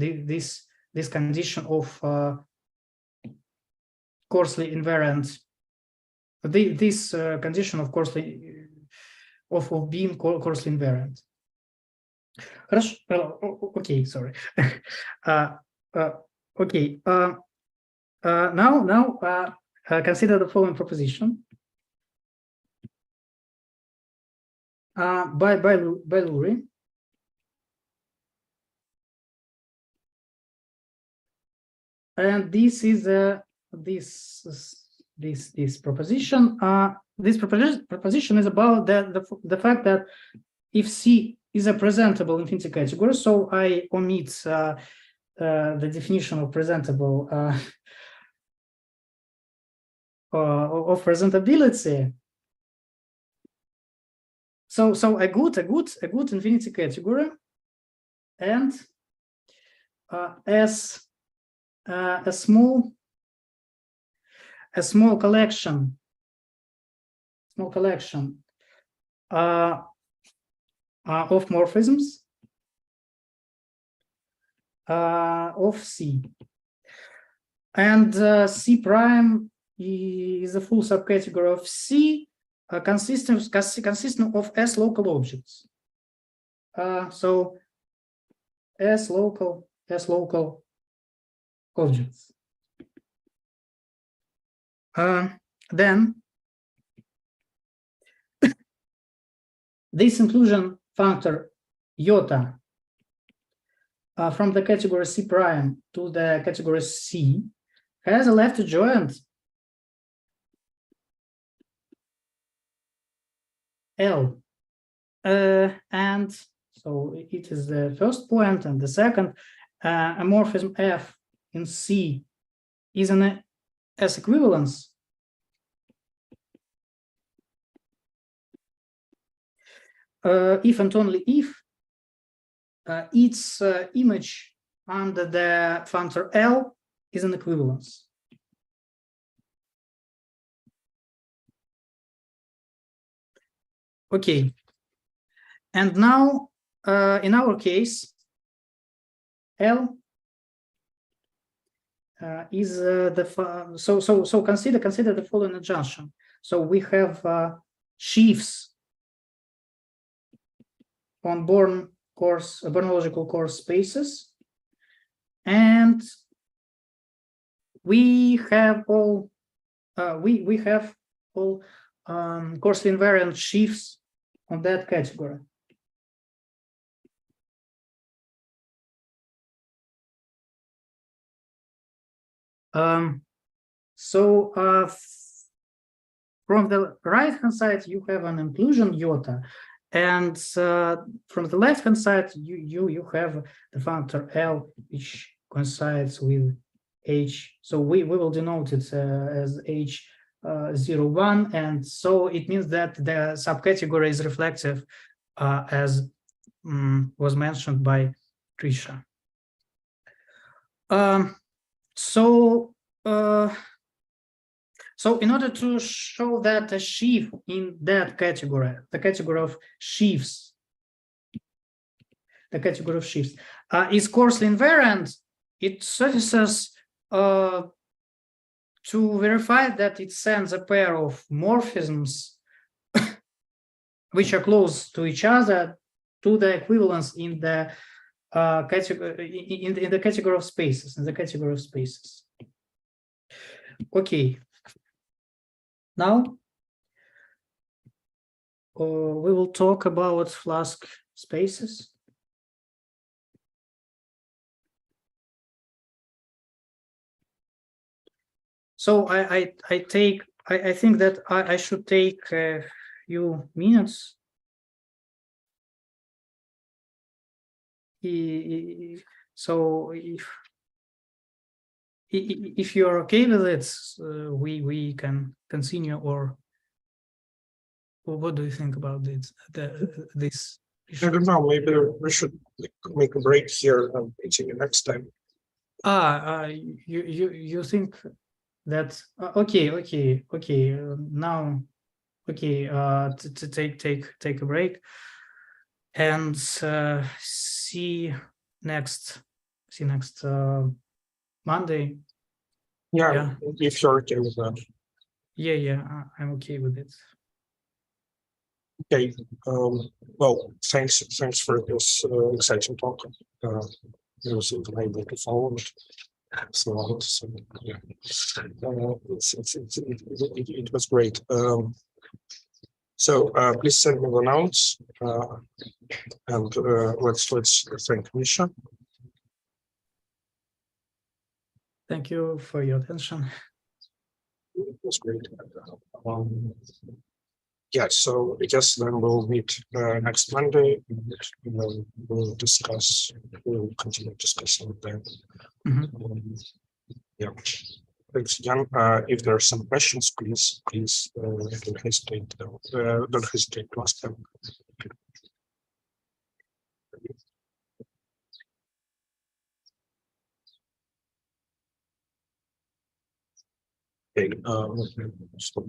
Speaker 2: of coarsely invariant. This condition of coarsely of being coarsely invariant. Okay, sorry. Okay. Now consider the following proposition by Lurie. And this is this proposition. This proposition is about the fact that if C is a presentable infinity category, so I omit the definition of presentable of presentability. So a good infinity category, and as a small collection of morphisms of C, and C prime is a full subcategory of C consisting of S local objects. So S local objects. Then this inclusion factor iota from the category C prime to the category C has a left adjoint L. And so it is the first point, and the second a morphism F in C is an S equivalence if and only if its image under the functor L is an equivalence. Okay, and now in our case, L is so consider the following adjunction. So we have sheaves on Born-logical coarse spaces, and we have all coarsely invariant sheaves on that category. From the right-hand side, you have an inclusion iota, and from the left-hand side, you have the functor L, which coincides with H. So we will denote it as H01, and so it means that the subcategory is reflective, as was mentioned by Trisha. So in order to show that a sheaf in that category, the category of sheaves, is coarsely invariant, it suffices to verify that it sends a pair of morphisms which are close to each other to the equivalence in the category in the category of spaces. Okay. Now we will talk about Flask spaces. So I think that I should take a few minutes. So if you're okay with it, we can continue, or what do you think about this issue?
Speaker 1: I don't know, maybe we should make a break here and continue next time.
Speaker 2: You think that okay, now to take a break and see next Monday.
Speaker 1: Yeah, if you're okay with that.
Speaker 2: Yeah, I'm okay with it.
Speaker 1: Okay. Well, thanks for this exciting talk. It was able to follow it. So yeah, it was great. So please send me the notes, and let's thank Misha.
Speaker 2: Thank you for your attention.
Speaker 1: It was great. Yeah, so I guess then we'll meet next Monday, and we'll continue discussing then. Yeah. Thanks again. If there are some questions, please don't hesitate to ask them. Okay. Stop.